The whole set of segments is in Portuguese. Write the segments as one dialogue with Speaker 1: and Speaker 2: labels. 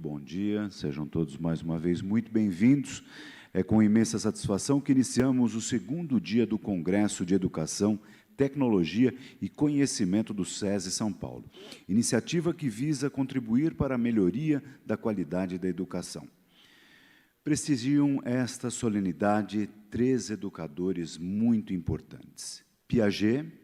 Speaker 1: bom dia, sejam todos mais uma vez muito bem-vindos. É com imensa satisfação que iniciamos o segundo dia do Congresso de Educação, Tecnologia e Conhecimento do SESI São Paulo, iniciativa que visa contribuir para a melhoria da qualidade da educação. Prestigiam esta solenidade 3 educadores muito importantes. Piaget,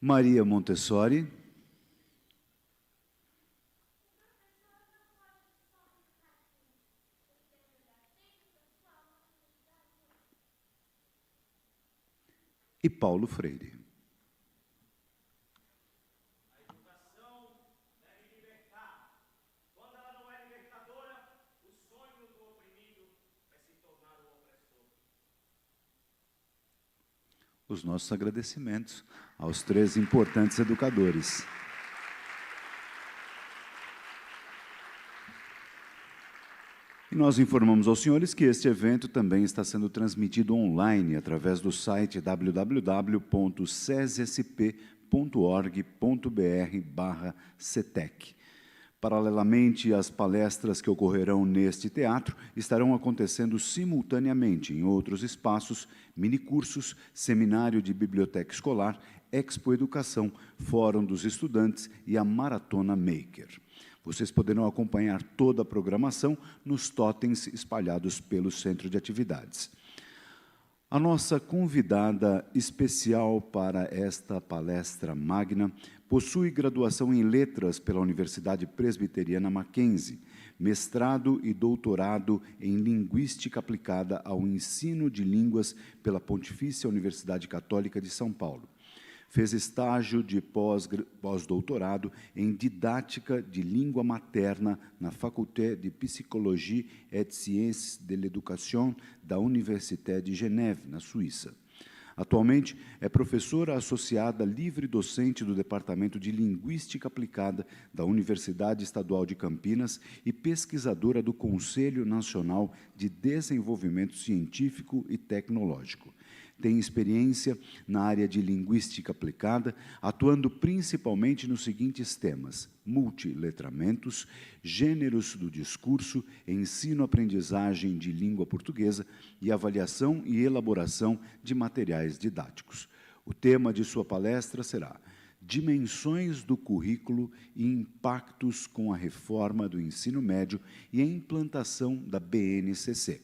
Speaker 1: Maria Montessori, e Paulo Freire.
Speaker 2: A educação deve libertar. Quando ela não é libertadora, o sonho do oprimido é se tornar o opressor.
Speaker 1: Os nossos agradecimentos aos 3 importantes educadores. E nós informamos aos senhores que este evento também está sendo transmitido online através do site www.cesesp.org.br/cetec. Paralelamente às palestras que ocorrerão neste teatro, estarão acontecendo simultaneamente em outros espaços, minicursos, seminário de biblioteca escolar, Expo Educação, Fórum dos Estudantes e a Maratona Maker. Vocês poderão acompanhar toda a programação nos totens espalhados pelo centro de atividades. A nossa convidada especial para esta palestra magna possui graduação em Letras pela Universidade Presbiteriana Mackenzie, mestrado e doutorado em Linguística aplicada ao ensino de línguas pela Pontifícia Universidade Católica de São Paulo. Fez estágio de pós-doutorado em Didática de Língua Materna na Faculté de Psychologie et Sciences de l'Éducation da Université de Genève, na Suíça. Atualmente, é professora associada livre-docente do Departamento de Linguística Aplicada da Universidade Estadual de Campinas e pesquisadora do Conselho Nacional de Desenvolvimento Científico e Tecnológico. Tem experiência na área de linguística aplicada, atuando principalmente nos seguintes temas: multiletramentos, gêneros do discurso, ensino-aprendizagem de língua portuguesa e avaliação e elaboração de materiais didáticos. O tema de sua palestra será Dimensões do currículo e impactos com a reforma do ensino médio e a implantação da BNCC.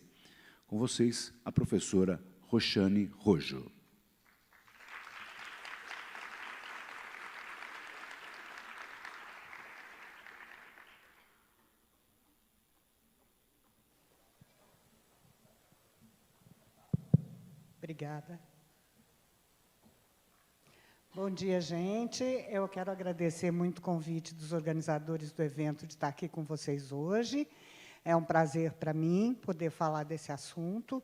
Speaker 1: Com vocês, a professora Roxane Rojo.
Speaker 3: Obrigada. Bom dia, gente. Eu quero agradecer muito o convite dos organizadores do evento de estar aqui com vocês hoje. É um prazer para mim poder falar desse assunto.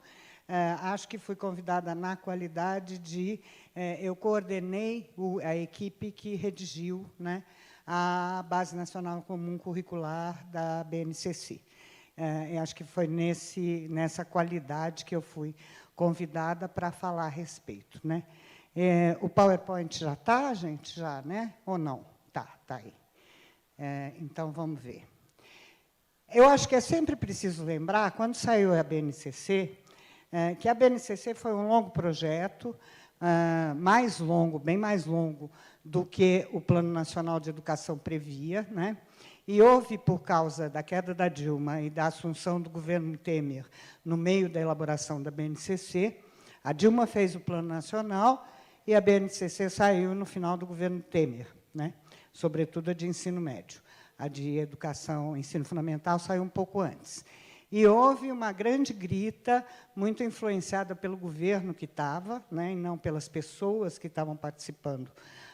Speaker 3: Acho que fui convidada na qualidade de... eu coordenei a equipe que redigiu, né, a Base Nacional Comum Curricular da BNCC. Eu acho que foi nessa qualidade que eu fui convidada para falar a respeito, né? O PowerPoint já está, gente? Já, né? Ou não? Tá aí. Então, vamos ver. Eu acho que é sempre preciso lembrar, quando saiu a BNCC, que a BNCC foi um longo projeto, mais longo, bem mais longo do que o Plano Nacional de Educação previa, né? E houve, por causa da queda da Dilma e da assunção do governo Temer no meio da elaboração da BNCC, a Dilma fez o Plano Nacional e a BNCC saiu no final do governo Temer, né? Sobretudo a de ensino médio. A de educação, ensino fundamental, saiu um pouco antes. E houve uma grande grita, muito influenciada pelo governo que estava, né, e não pelas pessoas que estavam participando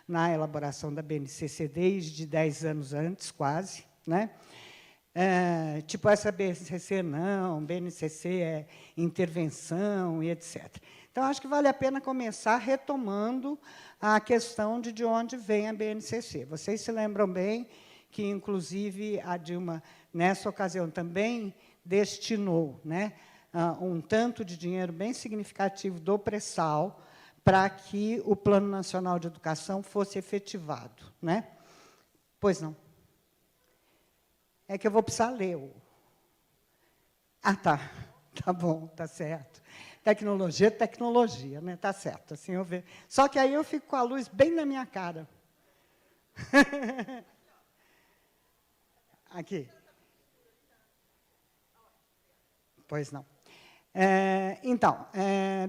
Speaker 3: na elaboração da BNCC desde 10 anos antes, quase, né? Tipo, essa BNCC não, BNCC é intervenção e etc. Então, acho que vale a pena começar retomando a questão de onde vem a BNCC. Vocês se lembram bem que, inclusive, a Dilma nessa ocasião, também destinou, né, um tanto de dinheiro bem significativo do pré-sal para que o Plano Nacional de Educação fosse efetivado, né? Pois não. É que eu vou precisar ler. Ah, tá. Tá bom, tá certo. Tecnologia, tecnologia, né? Tá certo. Assim eu vejo. Só que aí eu fico com a luz bem na minha cara. Aqui. Pois não. Então,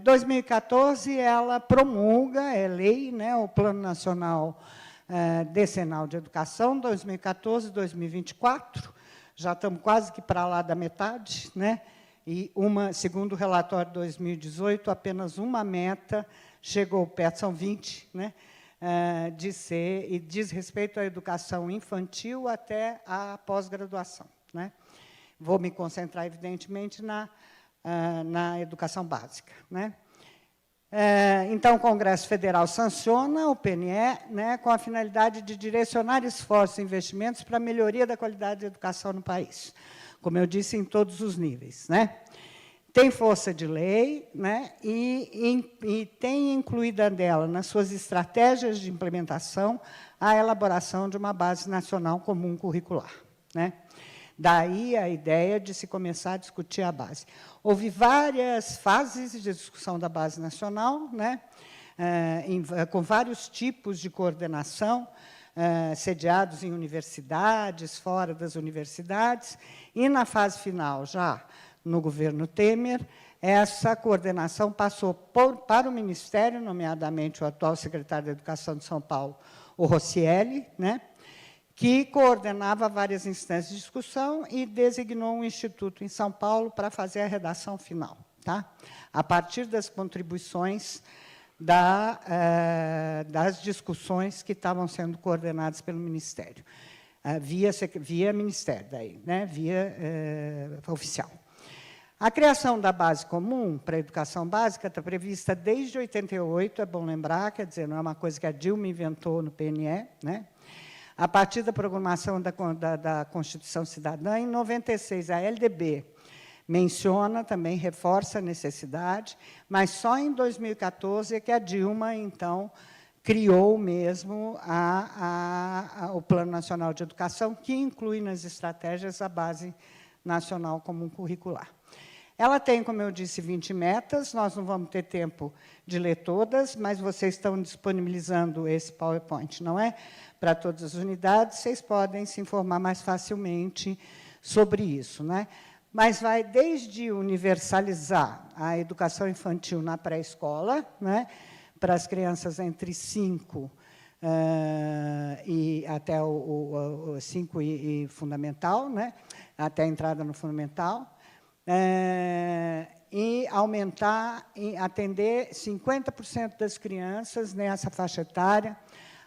Speaker 3: 2014, ela promulga, é lei, né, o Plano Nacional Decenal de Educação, 2014, 2024, já estamos quase que para lá da metade, né, e, segundo o relatório de 2018, apenas uma meta chegou perto, são 20, né, de ser, e diz respeito à educação infantil até a pós-graduação, né. Vou me concentrar, evidentemente, na educação básica, né? Então, o Congresso Federal sanciona o PNE, né, com a finalidade de direcionar esforços e investimentos para a melhoria da qualidade da educação no país, como eu disse, em todos os níveis, né? Tem força de lei, né, e tem incluída dela, nas suas estratégias de implementação, a elaboração de uma base nacional comum curricular, né? Daí a ideia de se começar a discutir a base. Houve várias fases de discussão da base nacional, né, com vários tipos de coordenação, sediados em universidades, fora das universidades, e, na fase final, já no governo Temer, essa coordenação passou para o Ministério, nomeadamente o atual secretário da Educação de São Paulo, o Roscielli, né, que coordenava várias instâncias de discussão e designou um instituto em São Paulo para fazer a redação final, tá? A partir das contribuições das discussões que estavam sendo coordenadas pelo Ministério, via Ministério, daí, né? Via oficial. A criação da base comum para a educação básica está prevista desde 88, é bom lembrar, quer dizer, não é uma coisa que a Dilma inventou no PNE, né? A partir da programação da Constituição Cidadã, em 96, a LDB menciona, também reforça a necessidade, mas só em 2014 é que a Dilma, então, criou mesmo o Plano Nacional de Educação, que inclui nas estratégias a Base Nacional Comum Curricular. Ela tem, como eu disse, 20 metas, nós não vamos ter tempo de ler todas, mas vocês estão disponibilizando esse PowerPoint, não é? Para todas as unidades, vocês podem se informar mais facilmente sobre isso, né? Mas vai desde universalizar a educação infantil na pré-escola, né, para as crianças entre 5 e até o 5 e fundamental, né, até a entrada no fundamental, e aumentar, atender 50% das crianças nessa faixa etária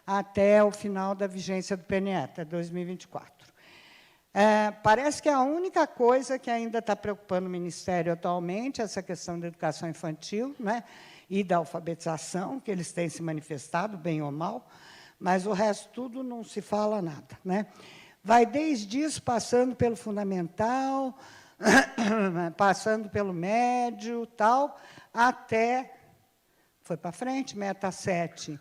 Speaker 3: até o final da vigência do PNE, até 2024. Parece que é a única coisa que ainda está preocupando o Ministério atualmente, essa questão da educação infantil, né, e da alfabetização, que eles têm se manifestado, bem ou mal, mas o resto tudo não se fala nada, né? Vai desde isso, passando pelo fundamental, passando pelo médio, tal, até, foi para frente, meta 7,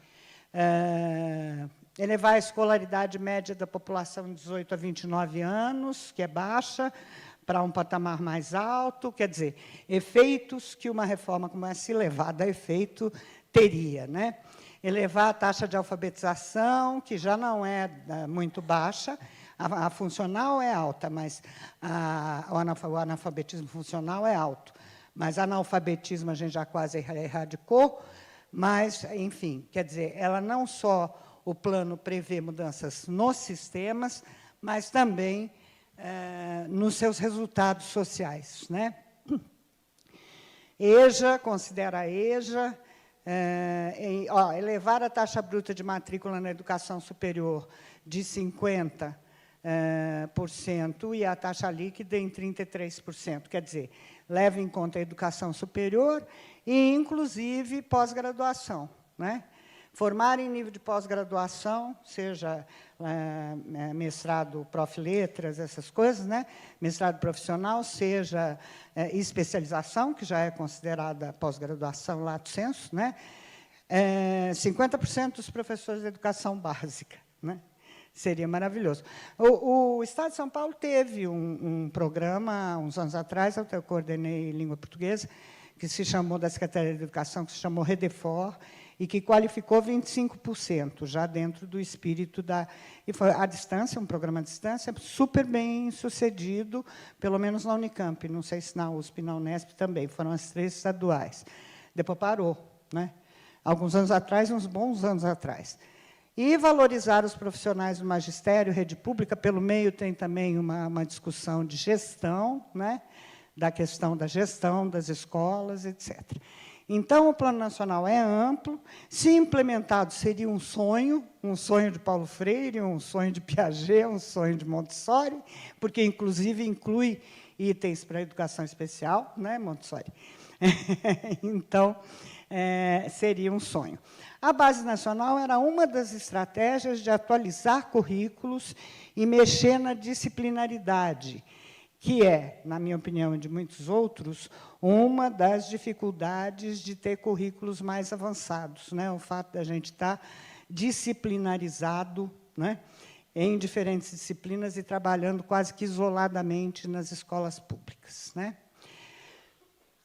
Speaker 3: elevar a escolaridade média da população de 18 a 29 anos, que é baixa, para um patamar mais alto, quer dizer, efeitos que uma reforma como essa, se levada a efeito, teria, né? Elevar a taxa de alfabetização, que já não é muito baixa, a funcional é alta, mas o analfabetismo funcional é alto. Mas analfabetismo a gente já quase erradicou, mas, enfim, quer dizer, ela não só o plano prevê mudanças nos sistemas, mas também nos seus resultados sociais, né? EJA, considera a EJA, elevar a taxa bruta de matrícula na educação superior de 50% e a taxa líquida em 33%. Quer dizer, leva em conta a educação superior e, inclusive, pós-graduação, né? Formar em nível de pós-graduação, seja mestrado prof. Letras, essas coisas, né? Mestrado profissional, seja especialização, que já é considerada pós-graduação lato sensu, né? 50% dos professores de educação básica, né? Seria maravilhoso. O Estado de São Paulo teve um programa, uns anos atrás, eu coordenei língua portuguesa, que se chamou, da Secretaria de Educação, que se chamou Redefor, e que qualificou 25%, já dentro do espírito da... E foi à distância, um programa à distância, super bem sucedido, pelo menos na Unicamp, não sei se na USP e na Unesp também, foram as 3 estaduais. Depois parou, né? Alguns anos atrás, uns bons anos atrás. E valorizar os profissionais do magistério, rede pública, pelo meio tem também uma discussão de gestão, né? Da questão da gestão das escolas, etc. Então, o Plano Nacional é amplo, se implementado, seria um sonho de Paulo Freire, um sonho de Piaget, um sonho de Montessori, porque, inclusive, inclui itens para a educação especial, né, Montessori? Então, seria um sonho. A Base Nacional era uma das estratégias de atualizar currículos e mexer na disciplinaridade, que é, na minha opinião e de muitos outros, uma das dificuldades de ter currículos mais avançados, né? O fato da gente estar disciplinarizado, né? Em diferentes disciplinas e trabalhando quase que isoladamente nas escolas públicas, né?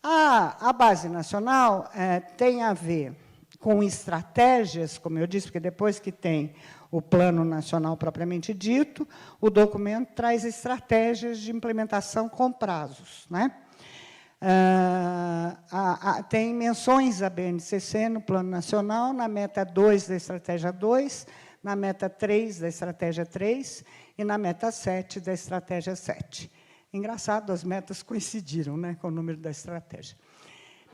Speaker 3: A Base Nacional tem a ver com estratégias, como eu disse, porque depois que tem o Plano Nacional propriamente dito, o documento traz estratégias de implementação com prazos, né? Tem menções à BNCC no Plano Nacional, na meta 2 da Estratégia 2, na meta 3 da Estratégia 3 e na meta 7 da Estratégia 7. Engraçado, as metas coincidiram, né, com o número da estratégia.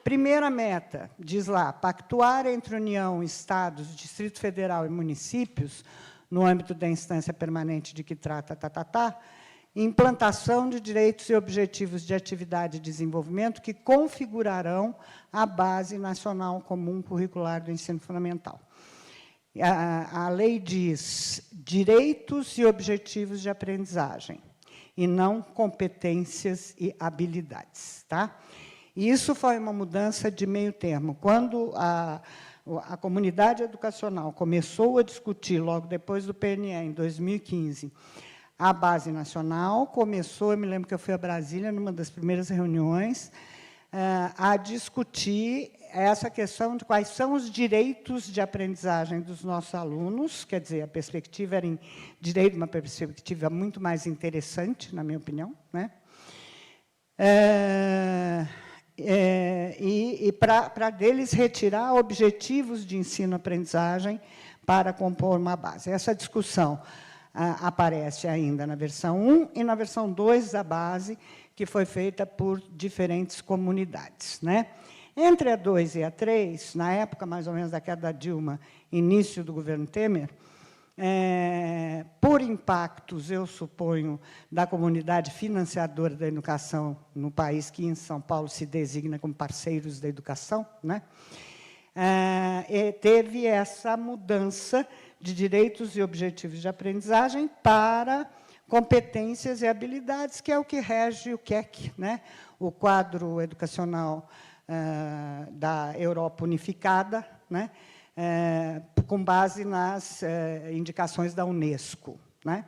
Speaker 3: Primeira meta, diz lá, pactuar entre União, Estados, Distrito Federal e municípios, no âmbito da instância permanente de que trata, implantação de direitos e objetivos de atividade e desenvolvimento que configurarão a Base Nacional Comum Curricular do Ensino Fundamental. A lei diz direitos e objetivos de aprendizagem, e não competências e habilidades, tá? Isso foi uma mudança de meio termo. Quando a comunidade educacional começou a discutir, logo depois do PNE, em 2015, a Base Nacional, eu me lembro que eu fui a Brasília, numa das primeiras reuniões, a discutir essa questão de quais são os direitos de aprendizagem dos nossos alunos, quer dizer, a perspectiva era em direito, uma perspectiva muito mais interessante, na minha opinião, né? Para deles retirar objetivos de ensino-aprendizagem para compor uma base. Essa discussão aparece ainda na versão 1 e na versão 2 da base, que foi feita por diferentes comunidades, né? Entre a 2 e a 3, na época, mais ou menos, da queda da Dilma, início do governo Temer, por impactos, eu suponho, da comunidade financiadora da educação no país, que em São Paulo se designa como parceiros da educação, né? Teve essa mudança de direitos e objetivos de aprendizagem para competências e habilidades, que é o que rege o QEC, né? O quadro educacional da Europa unificada, né? Com base nas indicações da Unesco, né?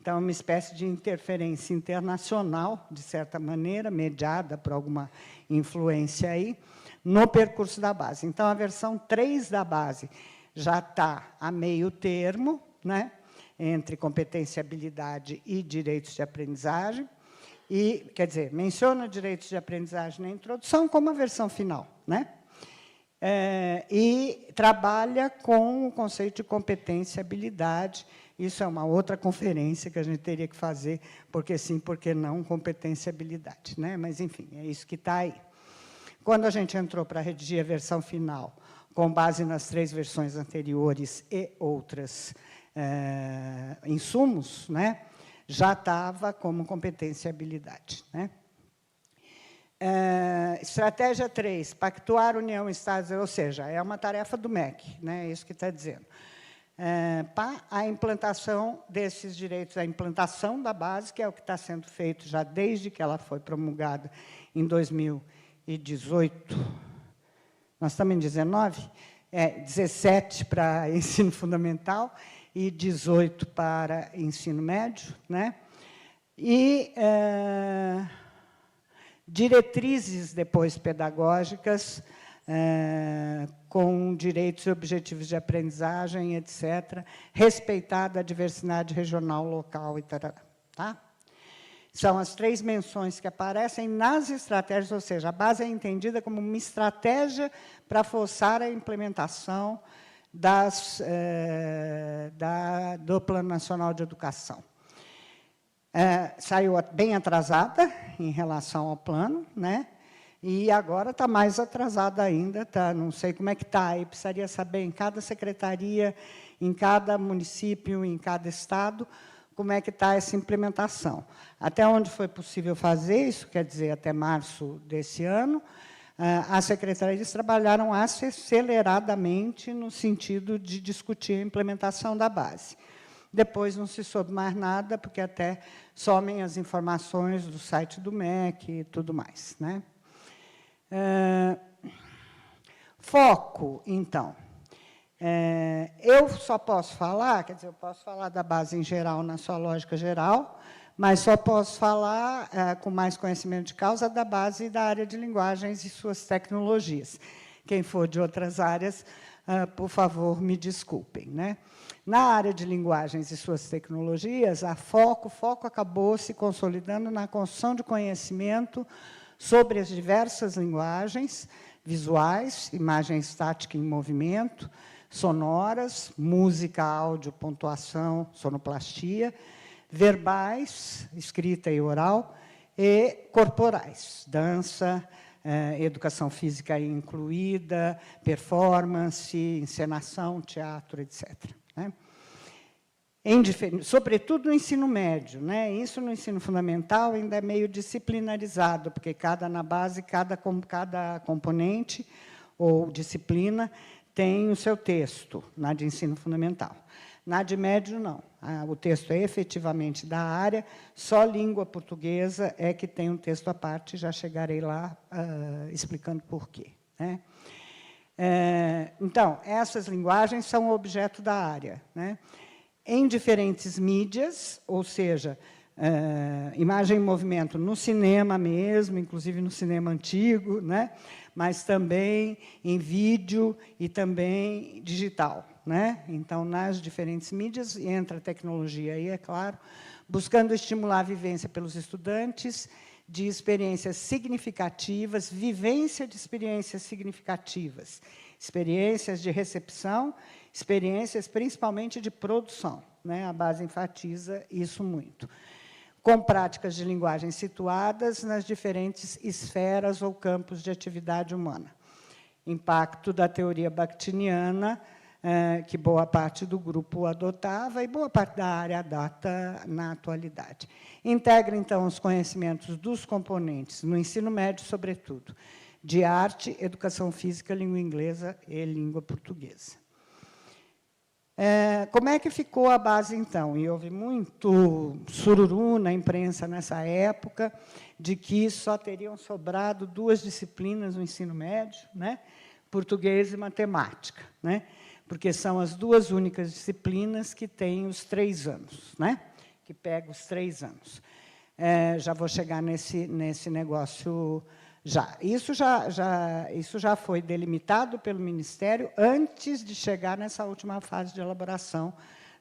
Speaker 3: Então, é uma espécie de interferência internacional, de certa maneira, mediada por alguma influência aí, no percurso da base. Então, a versão 3 da base já está a meio termo, né, entre competência, habilidade e direitos de aprendizagem, e, quer dizer, menciona direitos de aprendizagem na introdução como a versão final, né? E trabalha com o conceito de competência e habilidade. Isso é uma outra conferência que a gente teria que fazer, porque sim, porque não, competência e habilidade, né? Mas, enfim, é isso que está aí. Quando a gente entrou para redigir a versão final, com base nas 3 versões anteriores e outras insumos, né, já estava como competência e habilidade, né? Estratégia 3, pactuar União e Estados, ou seja, é uma tarefa do MEC, né, é isso que está dizendo. Para a implantação desses direitos, a implantação da base, que é o que está sendo feito já desde que ela foi promulgada em 2018. Nós estamos em 19? 17 para ensino fundamental e 18 para ensino médio, né? E diretrizes depois pedagógicas, com direitos e objetivos de aprendizagem, etc., respeitada a diversidade regional, local e tal. Tá? São as 3 menções que aparecem nas estratégias, ou seja, a base é entendida como uma estratégia para forçar a implementação do Plano Nacional de Educação. Saiu bem atrasada em relação ao plano, né? E agora está mais atrasada ainda, tá? Não sei como é que está, aí precisaria saber em cada secretaria, em cada município, em cada estado, como é que está essa implementação. Até onde foi possível fazer isso, quer dizer, até março desse ano, as secretarias trabalharam aceleradamente no sentido de discutir a implementação da base. Depois não se soube mais nada, porque até somem as informações do site do MEC e tudo mais, né? Foco, então. Eu só posso falar, quer dizer, eu posso falar da base em geral, na sua lógica geral, mas só posso falar, com mais conhecimento de causa, da base da área de linguagens e suas tecnologias. Quem for de outras áreas, por favor, me desculpem, né? Na área de linguagens e suas tecnologias, o foco acabou se consolidando na construção de conhecimento sobre as diversas linguagens visuais, imagem estática em movimento, sonoras, música, áudio, pontuação, sonoplastia, verbais, escrita e oral, e corporais, dança, educação física incluída, performance, encenação, teatro, etc. Né? Sobretudo no ensino médio, né? Isso no ensino fundamental ainda é meio disciplinarizado, porque na base, cada componente ou disciplina tem o seu texto, na de ensino fundamental. Na de médio, não. O texto é efetivamente da área, só língua portuguesa é que tem um texto à parte, já chegarei lá explicando por quê. Né? Então, essas linguagens são objeto da área, né? Em diferentes mídias, ou seja, imagem e movimento no cinema mesmo, inclusive no cinema antigo, né? Mas também em vídeo e também digital. Né? Então, nas diferentes mídias, entra a tecnologia aí, é claro, buscando estimular a vivência pelos estudantes de experiências significativas, vivência de experiências significativas, experiências de recepção, experiências principalmente de produção. Né? A base enfatiza isso muito. Com práticas de linguagem situadas nas diferentes esferas ou campos de atividade humana. Impacto da teoria bakhtiniana, que boa parte do grupo adotava e boa parte da área adota na atualidade. Integra, então, os conhecimentos dos componentes, no ensino médio, sobretudo, de arte, educação física, língua inglesa e língua portuguesa. Como é que ficou a base, então? E houve muito sururu na imprensa nessa época, de que só teriam sobrado 2 disciplinas no ensino médio, né? Português e matemática, né? Porque são as 2 únicas disciplinas que têm os 3 anos, né? Que pegam os 3 anos. Já vou chegar nesse negócio já. Isso já foi delimitado pelo Ministério antes de chegar nessa última fase de elaboração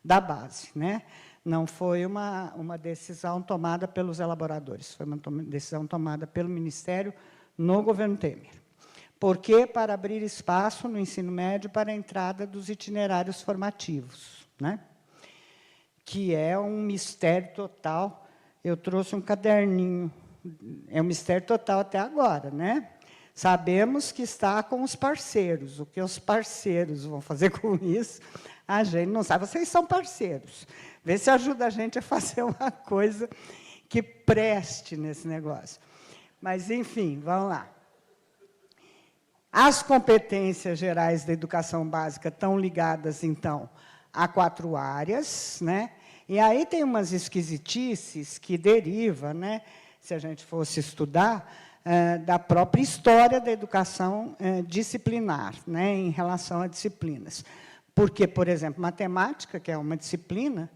Speaker 3: da base, né? Não foi uma decisão tomada pelos elaboradores, foi uma decisão tomada pelo Ministério no governo Temer. Porque para abrir espaço no ensino médio para a entrada dos itinerários formativos, né? Que é um mistério total. Eu trouxe um caderninho, é um mistério total até agora, né? Sabemos que está com os parceiros. O que os parceiros vão fazer com isso, a gente não sabe. Vocês são parceiros. Vê se ajuda a gente a fazer uma coisa que preste nesse negócio. Mas, enfim, vamos lá. As competências gerais da educação básica estão ligadas, então, a 4 áreas, né? E aí tem umas esquisitices que derivam, né, se a gente fosse estudar, da própria história da educação disciplinar, né, em relação a disciplinas. Porque, por exemplo, matemática, que é uma disciplina,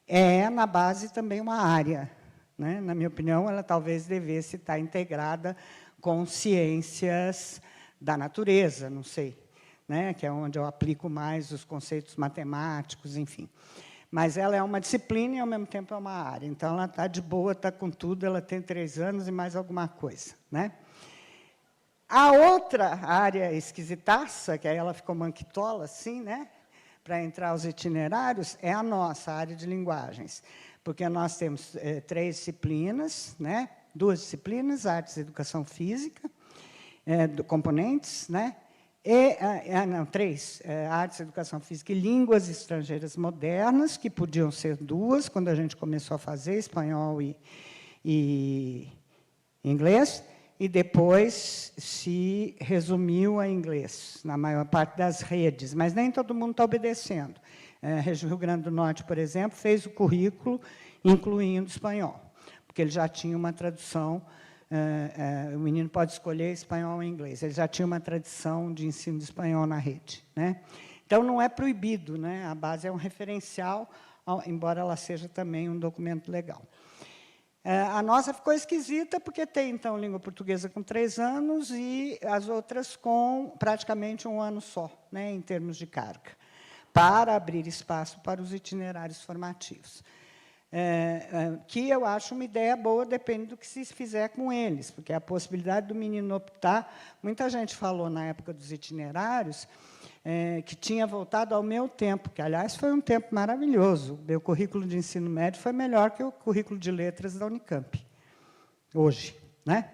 Speaker 3: é, na base, também uma área. Né? Na minha opinião, ela talvez devesse estar integrada com ciências da natureza, não sei, né? Que é onde eu aplico mais os conceitos matemáticos, enfim. Mas ela é uma disciplina e, ao mesmo tempo, é uma área. Então, ela está de boa, está com tudo, ela tem 3 anos e mais alguma coisa. Né? A outra área esquisitaça, que aí ela ficou manquitola, assim, né? Para entrar os itinerários, é a nossa área de linguagens. Porque nós temos 3 disciplinas, né? 2 disciplinas, artes e educação física, componentes, né? E, não, 3, artes, educação física e línguas estrangeiras modernas, que podiam ser 2, quando a gente começou a fazer, espanhol e inglês, e depois se resumiu a inglês, na maior parte das redes, mas nem todo mundo está obedecendo. Rio Grande do Norte, por exemplo, fez o currículo incluindo espanhol, porque ele já tinha uma tradução. O menino pode escolher espanhol ou inglês. Ele já tinha uma tradição de ensino de espanhol na rede. Né? Então, não é proibido. Né? A base é um referencial, embora ela seja também um documento legal. A nossa ficou esquisita, porque tem, então, língua portuguesa com 3 anos e as outras com praticamente 1 ano só, né, em termos de carga, para abrir espaço para os itinerários formativos. Que eu acho uma ideia boa, depende do que se fizer com eles, porque a possibilidade do menino optar... Muita gente falou, na época dos itinerários, que tinha voltado ao meu tempo, que, aliás, foi um tempo maravilhoso. O meu currículo de ensino médio foi melhor que o currículo de letras da Unicamp, hoje. Né?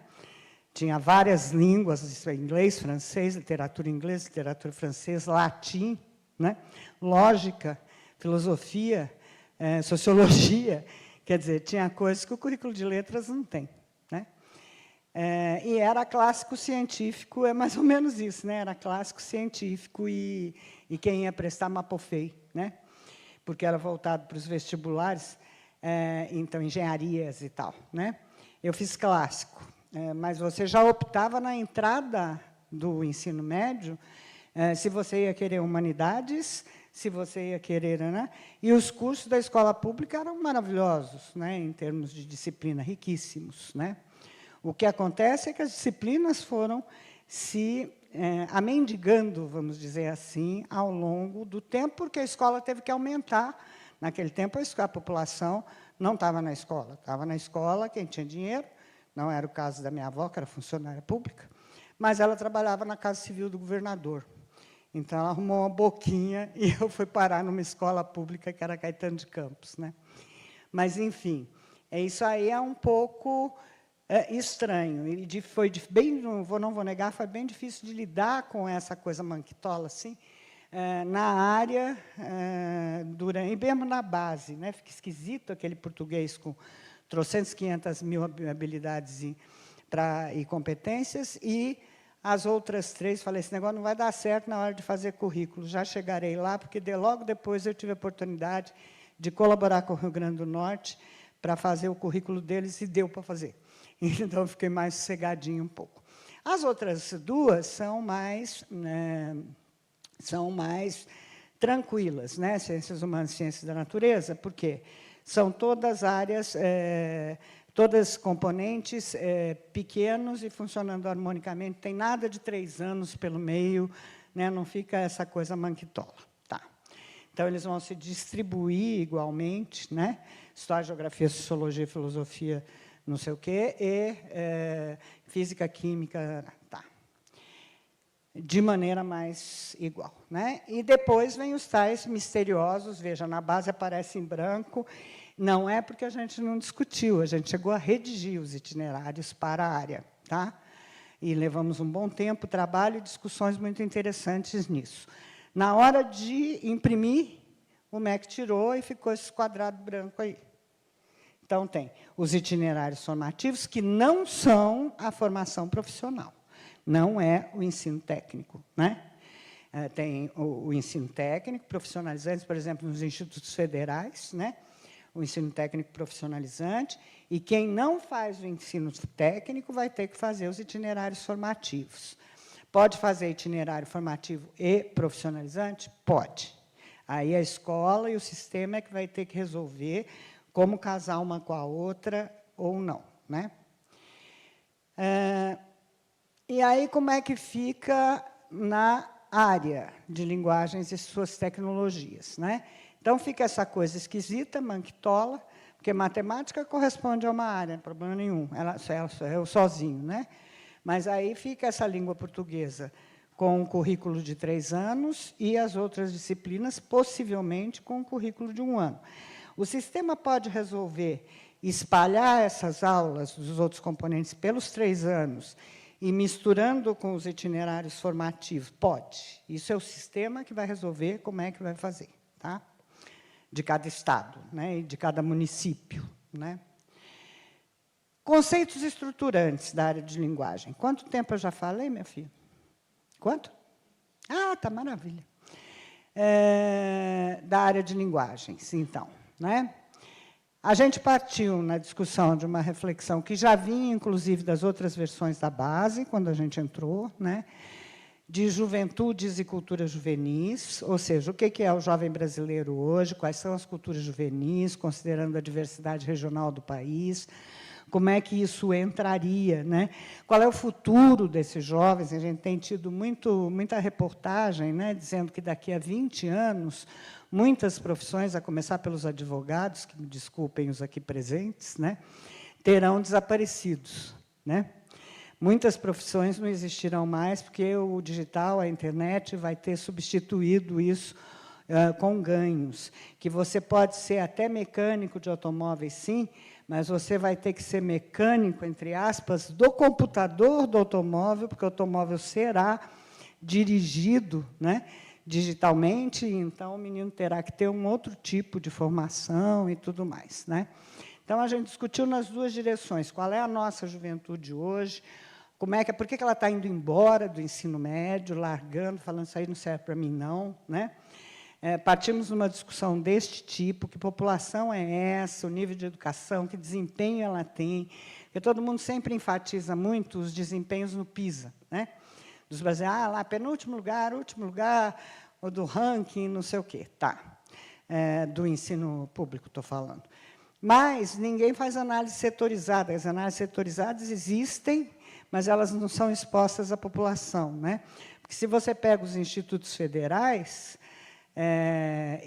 Speaker 3: Tinha várias línguas, inglês, francês, literatura inglesa, literatura francesa, latim, né? Lógica, filosofia, sociologia, quer dizer, tinha coisas que o currículo de letras não tem. Né? E era clássico científico, é mais ou menos isso, né? Era clássico científico e quem ia prestar Mapofei, né? Porque era voltado para os vestibulares, então, engenharias e tal. Né? Eu fiz clássico, mas você já optava na entrada do ensino médio, se você ia querer humanidades, se você ia querer, né? E os cursos da escola pública eram maravilhosos, né? Em termos de disciplina, riquíssimos. Né? O que acontece é que as disciplinas foram se amendigando, vamos dizer assim, ao longo do tempo, porque a escola teve que aumentar. Naquele tempo, a população não estava na escola. Estava na escola quem tinha dinheiro, não era o caso da minha avó, que era funcionária pública, mas ela trabalhava na Casa Civil do governador. Então, ela arrumou uma boquinha e eu fui parar numa escola pública, que era Caetano de Campos. Né? Mas, enfim, isso aí é um pouco estranho. E não vou negar, foi bem difícil de lidar com essa coisa manquitola, assim, na área, e mesmo na base. Né? Fica esquisito aquele português com 300, 500 mil habilidades e competências, e as outras 3, falei, esse negócio não vai dar certo na hora de fazer currículo, já chegarei lá, porque logo depois eu tive a oportunidade de colaborar com o Rio Grande do Norte para fazer o currículo deles, e deu para fazer. Então, eu fiquei mais sossegadinho um pouco. As outras 2 são mais tranquilas, né? Ciências humanas e ciências da natureza, porque são todas áreas... todas componentes pequenos e funcionando harmonicamente, tem nada de 3 anos pelo meio, né? Não fica essa coisa manquitola. Tá. Então, eles vão se distribuir igualmente, né? História, geografia, sociologia, filosofia, não sei o quê, e física, química, tá. De maneira mais igual. Né? E depois vem os tais misteriosos, veja, na base aparece em branco. Não é porque a gente não discutiu, a gente chegou a redigir os itinerários para a área. Tá? E levamos um bom tempo, trabalho e discussões muito interessantes nisso. Na hora de imprimir, o MEC tirou e ficou esse quadrado branco aí, Então, tem os itinerários formativos, que não são a formação profissional, não é o ensino técnico, né? Tem o ensino técnico profissionalizante, por exemplo, nos institutos federais, né? O ensino técnico profissionalizante, e quem não faz o ensino técnico vai ter que fazer os itinerários formativos. Pode fazer itinerário formativo e profissionalizante? Pode. Aí a escola e o sistema é que vai ter que resolver como casar uma com a outra ou não, né? E aí, como é que fica na área de linguagens e suas tecnologias, né? Então, fica essa coisa esquisita, manquitola, porque matemática corresponde a uma área, não tem problema nenhum, eu sozinho, né? Mas aí fica essa língua portuguesa com um currículo de 3 anos e as outras disciplinas, possivelmente, com um currículo de 1 ano. O sistema pode resolver espalhar essas aulas dos outros componentes pelos 3 anos e misturando com os itinerários formativos? Pode. Isso é o sistema que vai resolver como é que vai fazer, tá? De cada estado, né, e de cada município, né? Conceitos estruturantes da área de linguagem. Quanto tempo eu já falei, minha filha? Quanto? Ah, tá maravilha. Da área de linguagens, então, né? A gente partiu na discussão de uma reflexão que já vinha, inclusive, das outras versões da base, quando a gente entrou, né? De juventudes e culturas juvenis, ou seja, o que é o jovem brasileiro hoje, quais são as culturas juvenis, considerando a diversidade regional do país, como é que isso entraria, né? Qual é o futuro desses jovens? A gente tem tido muita reportagem, né, dizendo que daqui a 20 anos, muitas profissões, a começar pelos advogados, que me desculpem os aqui presentes, né, terão desaparecidos, né? Muitas profissões não existirão mais, porque o digital, a internet, vai ter substituído isso com ganhos. Que você pode ser até mecânico de automóveis, sim, mas você vai ter que ser mecânico, entre aspas, do computador do automóvel, porque o automóvel será dirigido, né, digitalmente, então o menino terá que ter um outro tipo de formação e tudo mais, né? Então, a gente discutiu nas duas direções. Qual é a nossa juventude hoje? Por que ela está indo embora do ensino médio, largando, falando isso aí não serve para mim, não, né? Partimos de uma discussão deste tipo, que população é essa, o nível de educação, que desempenho ela tem, porque todo mundo sempre enfatiza muito os desempenhos no PISA, né? Dos brasileiros, lá, penúltimo lugar, último lugar, ou do ranking, não sei o quê, tá? Do ensino público, estou falando. Mas ninguém faz análise setorizada. As análises setorizadas existem, mas elas não são expostas à população, né? Porque, se você pega os institutos federais,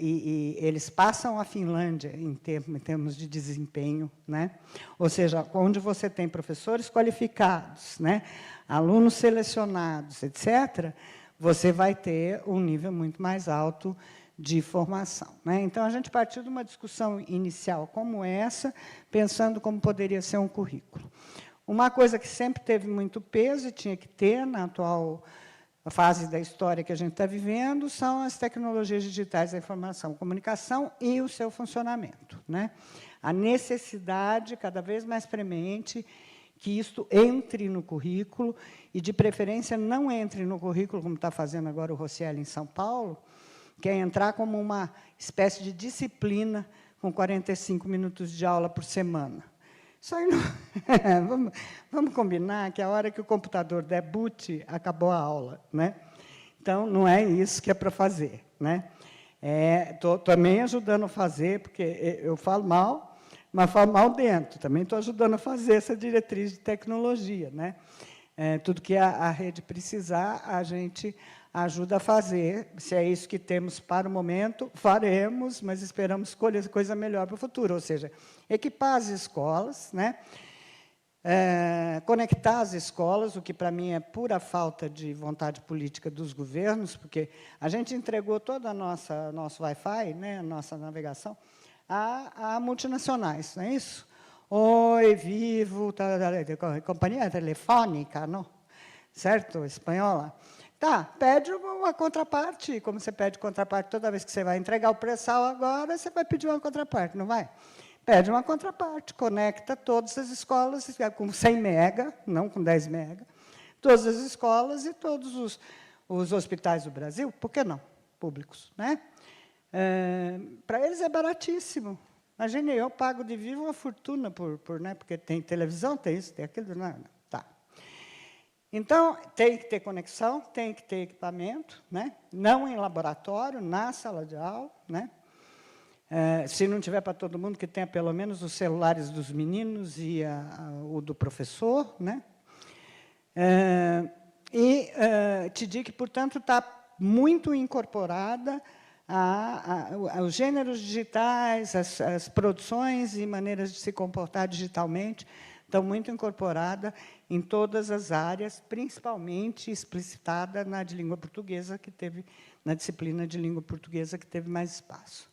Speaker 3: e eles passam a Finlândia em termos de desempenho, né? Ou seja, onde você tem professores qualificados, né? Alunos selecionados, etc., você vai ter um nível muito mais alto de formação, né? Então, a gente partiu de uma discussão inicial como essa, pensando como poderia ser um currículo. Uma coisa que sempre teve muito peso e tinha que ter na atual fase da história que a gente está vivendo são as tecnologias digitais da informação e comunicação e o seu funcionamento, né? A necessidade cada vez mais premente que isto entre no currículo e, de preferência, não entre no currículo, como está fazendo agora o Rosselli em São Paulo, que é entrar como uma espécie de disciplina com 45 minutos de aula por semana. Isso aí não... vamos combinar que a hora que o computador der boot, acabou a aula, né? Então, não é isso que é para fazer, né? Estou também ajudando a fazer, porque eu falo mal, mas falo mal dentro. Também estou ajudando a fazer essa diretriz de tecnologia, né? Tudo que a rede precisar, a gente ajuda a fazer. Se é isso que temos para o momento, faremos, mas esperamos escolher coisa melhor para o futuro, ou seja, equipar as escolas, né? Conectar as escolas, o que, para mim, é pura falta de vontade política dos governos, porque a gente entregou todo o nosso Wi-Fi, né, a nossa navegação, a multinacionais, não é isso? Oi, Vivo, companhia telefônica, não? Certo? Espanhola. Tá, pede uma contraparte, como você pede contraparte toda vez que você vai entregar o pré-sal agora, você vai pedir uma contraparte, não vai? Pede uma contraparte, conecta todas as escolas com 100 mega, não com 10 mega, todas as escolas e todos os hospitais do Brasil, por que não? Públicos, né? Para eles é baratíssimo. Imagine, eu pago de vivo uma fortuna né? Porque tem televisão, tem isso, tem aquilo, não. Tá. Então, tem que ter conexão, tem que ter equipamento, né? Não em laboratório, na sala de aula, né? Se não tiver para todo mundo, que tenha pelo menos os celulares dos meninos e o do professor, né? Te digo que, portanto, está muito incorporada aos gêneros digitais, as produções e maneiras de se comportar digitalmente, estão muito incorporadas em todas as áreas, principalmente explicitada na de língua portuguesa, que teve, na disciplina de língua portuguesa, que teve mais espaço.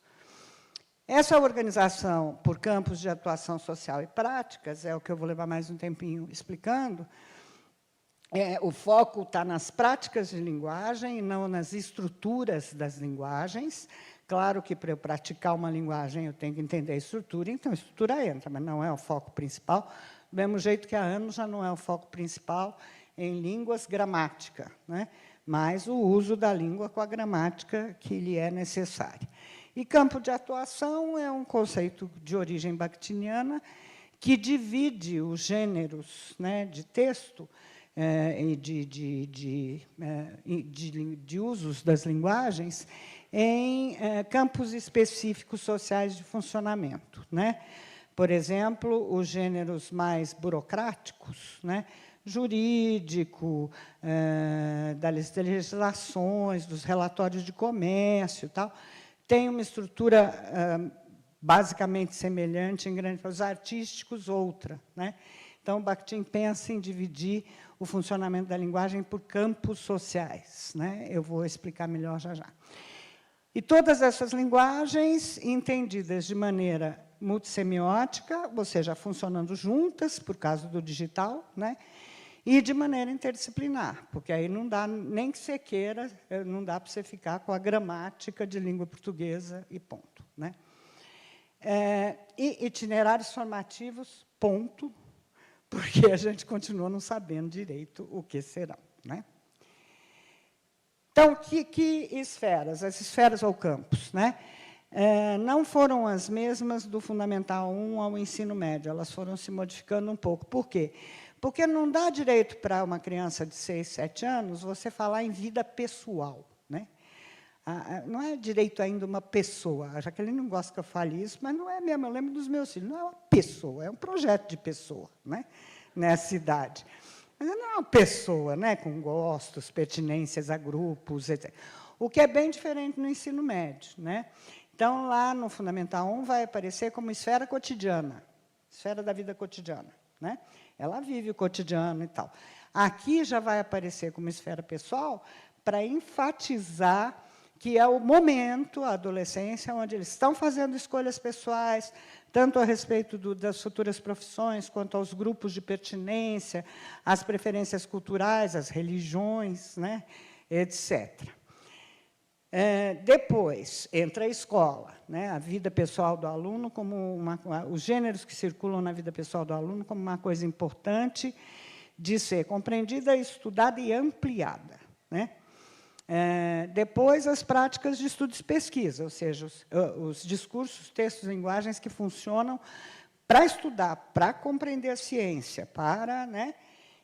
Speaker 3: Essa organização por campos de atuação social e práticas, é o que eu vou levar mais um tempinho explicando. O foco está nas práticas de linguagem e não nas estruturas das linguagens. Claro que, para eu praticar uma linguagem, eu tenho que entender a estrutura, então a estrutura entra, mas não é o foco principal, do mesmo jeito que há anos já não é o foco principal em línguas gramática, né? Mas o uso da língua com a gramática que lhe é necessária. E campo de atuação é um conceito de origem bakhtiniana que divide os gêneros, né, de texto e de usos das linguagens em campos específicos sociais de funcionamento, né? Por exemplo, os gêneros mais burocráticos, né? Jurídico, das legislações, dos relatórios de comércio e tal, tem uma estrutura basicamente semelhante, em grande parte, os artísticos, outra, né? Então, Bakhtin pensa em dividir o funcionamento da linguagem por campos sociais, né? Eu vou explicar melhor já já. E todas essas linguagens entendidas de maneira multissemiótica, ou seja, funcionando juntas, por causa do digital, né? E de maneira interdisciplinar, porque aí não dá, nem que você queira, não dá para você ficar com a gramática de língua portuguesa e ponto, né? E itinerários formativos, ponto, porque a gente continua não sabendo direito o que serão, né? Então, que esferas? As esferas ou campos, né? Não foram as mesmas do Fundamental 1 ao ensino médio, elas foram se modificando um pouco. Por quê? Porque não dá direito para uma criança de 6, 7 anos você falar em vida pessoal, né? Não é direito ainda uma pessoa. A Jaqueline não gosta que eu fale isso, mas não é mesmo. Eu lembro dos meus filhos. Não é uma pessoa, é um projeto de pessoa, né? Nessa idade. Mas não é uma pessoa, né? Com gostos, pertinências a grupos, etc. O que é bem diferente no ensino médio, né? Então, lá no Fundamental 1 vai aparecer como esfera cotidiana, esfera da vida cotidiana, né? Ela vive o cotidiano e tal. Aqui já vai aparecer como esfera pessoal para enfatizar que é o momento, a adolescência, onde eles estão fazendo escolhas pessoais, tanto a respeito das futuras profissões, quanto aos grupos de pertinência, às preferências culturais, às religiões, né, etc. Depois, entra a escola, né, a vida pessoal do aluno, como os gêneros que circulam na vida pessoal do aluno, como uma coisa importante de ser compreendida, estudada e ampliada, né? Depois, as práticas de estudo e pesquisa, ou seja, os discursos, textos, linguagens que funcionam para estudar, para compreender a ciência, para, né?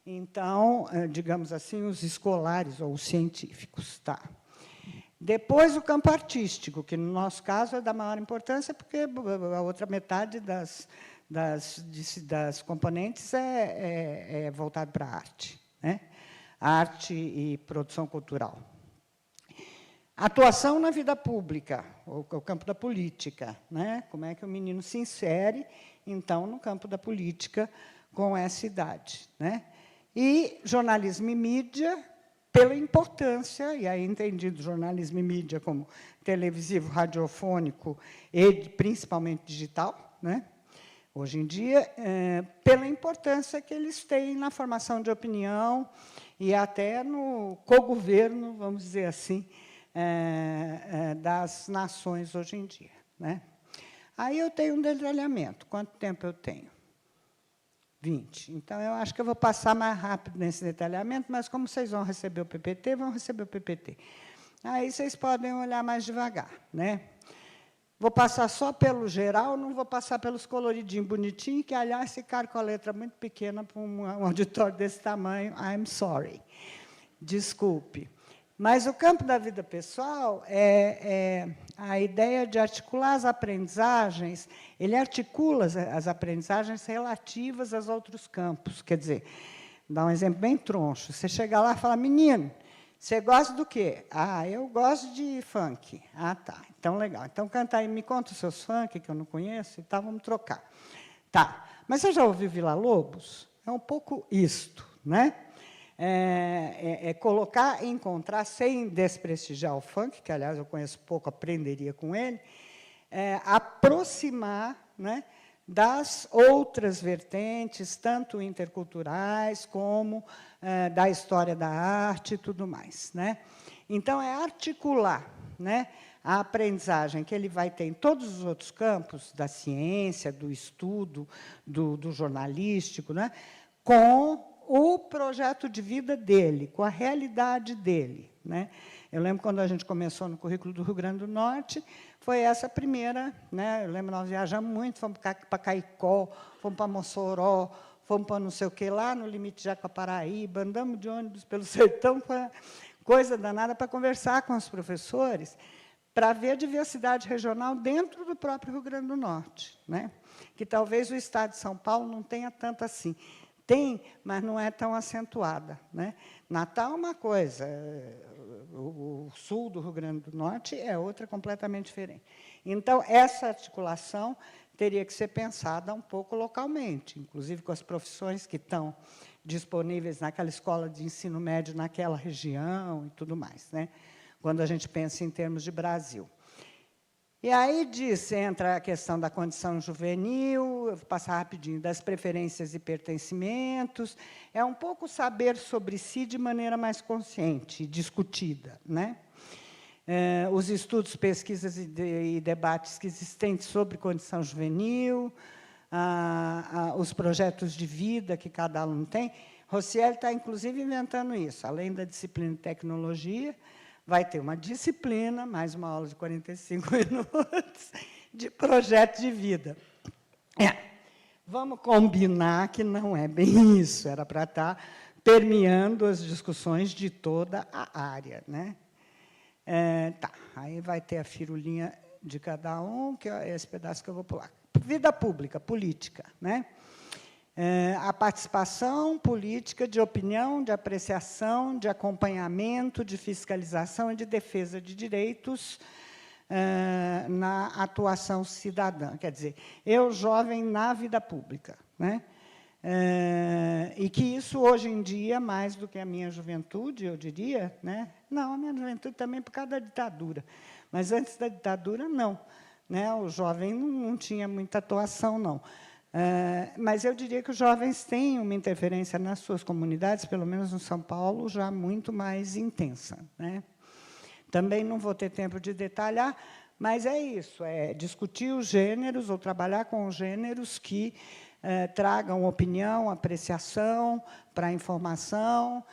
Speaker 3: Então, digamos assim, os escolares ou os científicos. Tá? Depois, o campo artístico, que, no nosso caso, é da maior importância, porque a outra metade das componentes é voltado para a arte, né? Arte e produção cultural. Atuação na vida pública, o campo da política, né? Como é que o menino se insere, então, no campo da política com essa idade, né? E jornalismo e mídia, pela importância, e aí entendido jornalismo e mídia como televisivo, radiofônico e principalmente digital, né? Hoje em dia, pela importância que eles têm na formação de opinião e até no cogoverno, vamos dizer assim, das nações hoje em dia, né? Aí eu tenho um detalhamento. Quanto tempo eu tenho? 20. Então, eu acho que eu vou passar mais rápido nesse detalhamento, mas como vocês vão receber o PPT, vão receber o PPT. Aí vocês podem olhar mais devagar, né? Vou passar só pelo geral, não vou passar pelos coloridinhos bonitinhos, que, aliás, ficaram com a letra muito pequena para um auditório desse tamanho. I'm sorry. Desculpe. Mas o campo da vida pessoal é a ideia de articular as aprendizagens, ele articula as aprendizagens relativas aos outros campos. Quer dizer, dá um exemplo bem troncho. Você chega lá e fala, menino, você gosta do quê? Ah, eu gosto de funk. Ah, tá. Então, legal. Então, canta aí, me conta os seus funk, que eu não conheço, e tal, vamos trocar. Tá. Mas você já ouviu Villa-Lobos? É um pouco isto, né? Colocar, encontrar, sem desprestigiar o funk, que, aliás, eu conheço pouco, aprenderia com ele, aproximar, né, das outras vertentes, tanto interculturais como da história da arte e tudo mais, né? Então, é articular, né, a aprendizagem que ele vai ter em todos os outros campos, da ciência, do estudo, do jornalístico, né, com o projeto de vida dele, com a realidade dele, né? Eu lembro quando a gente começou no currículo do Rio Grande do Norte, foi essa a primeira, né? Eu lembro, nós viajamos muito, fomos para Caicó, fomos para Mossoró, fomos para não sei o que lá, no limite já com a Paraíba, andamos de ônibus pelo sertão, coisa danada, para conversar com os professores, para ver a diversidade regional dentro do próprio Rio Grande do Norte, né? Que talvez o Estado de São Paulo não tenha tanto assim. Tem, mas não é tão acentuada, né? Natal é uma coisa, o sul do Rio Grande do Norte é outra completamente diferente. Então, essa articulação teria que ser pensada um pouco localmente, inclusive com as profissões que estão disponíveis naquela escola de ensino médio naquela região e tudo mais, né? Quando a gente pensa em termos de Brasil. E aí entra a questão da condição juvenil, eu vou passar rapidinho, das preferências e pertencimentos, é um pouco saber sobre si de maneira mais consciente e discutida, né? Os estudos, pesquisas e debates que existentes sobre condição juvenil, os projetos de vida que cada aluno tem. Rossielli está, inclusive, inventando isso, além da disciplina de tecnologia, vai ter uma disciplina, mais uma aula de 45 minutos, de projeto de vida. Vamos combinar que não é bem isso, era para estar permeando as discussões de toda a área, né? Tá, aí vai ter a firulinha de cada um, que é esse pedaço que eu vou pular. Vida pública, política, né? A participação política de opinião, de apreciação, de acompanhamento, de fiscalização e de defesa de direitos na atuação cidadã. Quer dizer, eu, jovem, na vida pública, né? E que isso, hoje em dia, mais do que a minha juventude, eu diria, né? Não, a minha juventude também por causa da ditadura, mas antes da ditadura, não, né? O jovem não tinha muita atuação, não. Mas eu diria que os jovens têm uma interferência nas suas comunidades, pelo menos no São Paulo, já muito mais intensa, né? Também não vou ter tempo de detalhar, mas é isso, é discutir os gêneros, ou trabalhar com os gêneros que tragam opinião, apreciação para a informação,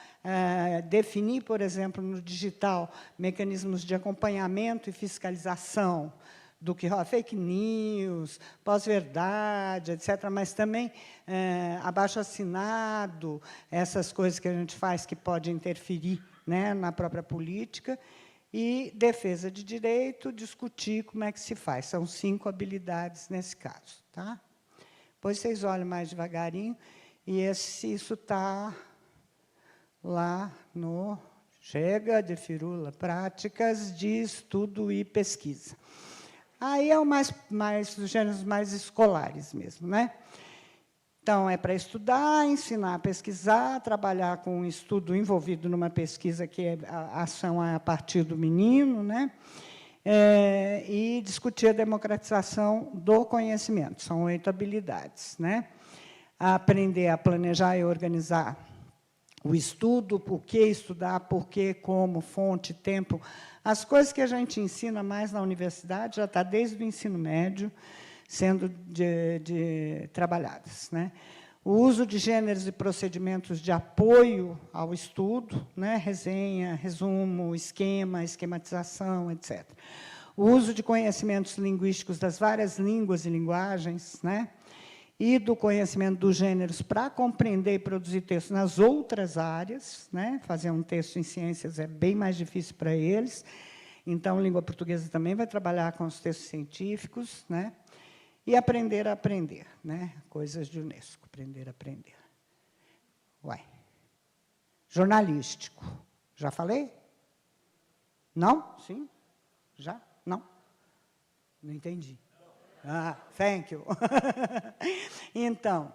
Speaker 3: definir, por exemplo, no digital, mecanismos de acompanhamento e fiscalização do que rola, fake news, pós-verdade, etc., mas também abaixo-assinado, essas coisas que a gente faz que pode interferir, né, na própria política, e defesa de direito, discutir como é que se faz. São 5 habilidades nesse caso. Tá? Depois vocês olham mais devagarinho, e isso está lá no Chega de Firula, Práticas de Estudo e Pesquisa. Aí é os gêneros mais escolares mesmo, né? Então, é para estudar, ensinar a pesquisar, trabalhar com um estudo envolvido numa pesquisa que a ação é a partir do menino, né? E discutir a democratização do conhecimento. São 8 habilidades, né? Aprender a planejar e organizar o estudo, o que estudar, por quê, como, fonte, tempo. As coisas que a gente ensina mais na universidade já está desde o ensino médio, sendo trabalhadas, né? O uso de gêneros e procedimentos de apoio ao estudo, né? Resenha, resumo, esquema, esquematização, etc. O uso de conhecimentos linguísticos das várias línguas e linguagens, né? E do conhecimento dos gêneros para compreender e produzir textos nas outras áreas, né? Fazer um texto em ciências é bem mais difícil para eles. Então, a língua portuguesa também vai trabalhar com os textos científicos, né? E aprender a aprender, né? Coisas de Unesco, aprender a aprender. Uai. Jornalístico. Já falei? Não? Sim? Já? Não? Não entendi. Ah, thank you. Então,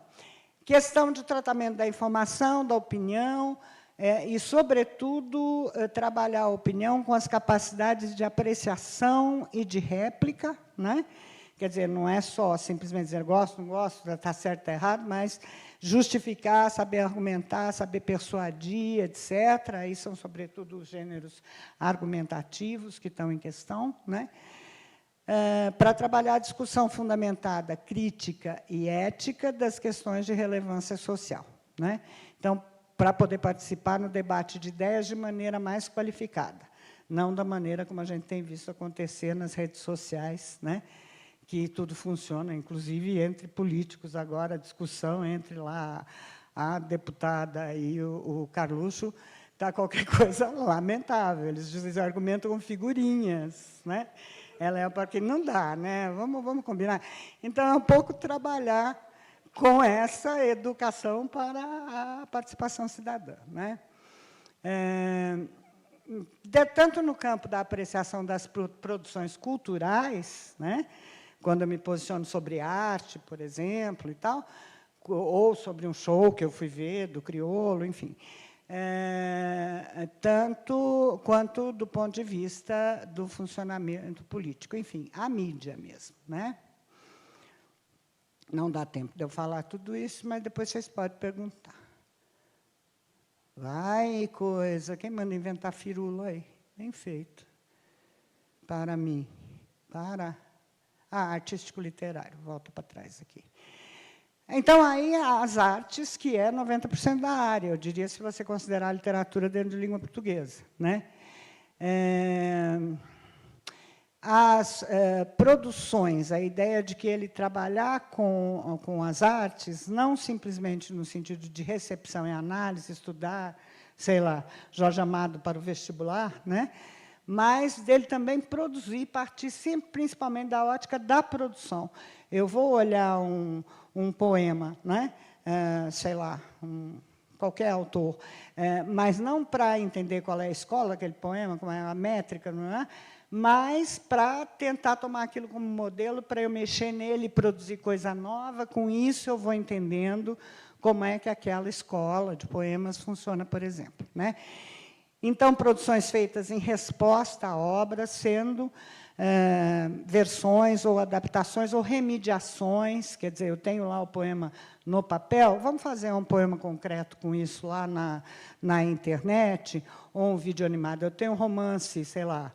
Speaker 3: questão de tratamento da informação, da opinião, e, sobretudo, trabalhar a opinião com as capacidades de apreciação e de réplica, né? Quer dizer, não é só simplesmente dizer gosto, não gosto, está certo, está errado, mas justificar, saber argumentar, saber persuadir, etc. Aí são, sobretudo, os gêneros argumentativos que estão em questão, né? Para trabalhar a discussão fundamentada, crítica e ética das questões de relevância social, né? Então, para poder participar no debate de ideias de maneira mais qualificada, não da maneira como a gente tem visto acontecer nas redes sociais, né? Que tudo funciona, inclusive entre políticos agora, a discussão entre lá a deputada e o Carluxo está qualquer coisa lamentável. Eles argumentam com figurinhas, né? Ela é porque não dá, né? Vamos combinar. Então, é um pouco trabalhar com essa educação para a participação cidadã, né? Tanto no campo da apreciação das produções culturais, né? Quando eu me posiciono sobre arte, por exemplo, e tal, ou sobre um show que eu fui ver, do Criolo, enfim. Tanto quanto do ponto de vista do funcionamento político, enfim, a mídia mesmo, né? Não dá tempo de eu falar tudo isso, mas depois vocês podem perguntar. Vai, coisa, quem manda inventar firula aí? Bem feito. Para mim. Artístico-literário, volto para trás aqui. Então, aí, as artes, que é 90% da área, eu diria, se você considerar a literatura dentro de língua portuguesa, né? As produções, a ideia de que ele trabalhar com as artes, não simplesmente no sentido de recepção e análise, estudar, sei lá, Jorge Amado para o vestibular, né? Mas dele também produzir, partir sempre, principalmente, da ótica da produção. Eu vou olhar um poema, né? Sei lá, qualquer autor, mas não para entender qual é a escola daquele poema, como é a métrica, não é? Mas para tentar tomar aquilo como modelo, para eu mexer nele e produzir coisa nova. Com isso, eu vou entendendo como é que aquela escola de poemas funciona, por exemplo, né? Então, produções feitas em resposta à obra, sendo versões ou adaptações ou remediações, quer dizer, eu tenho lá o poema no papel, vamos fazer um poema concreto com isso lá na internet, ou um vídeo animado. Eu tenho um romance, sei lá,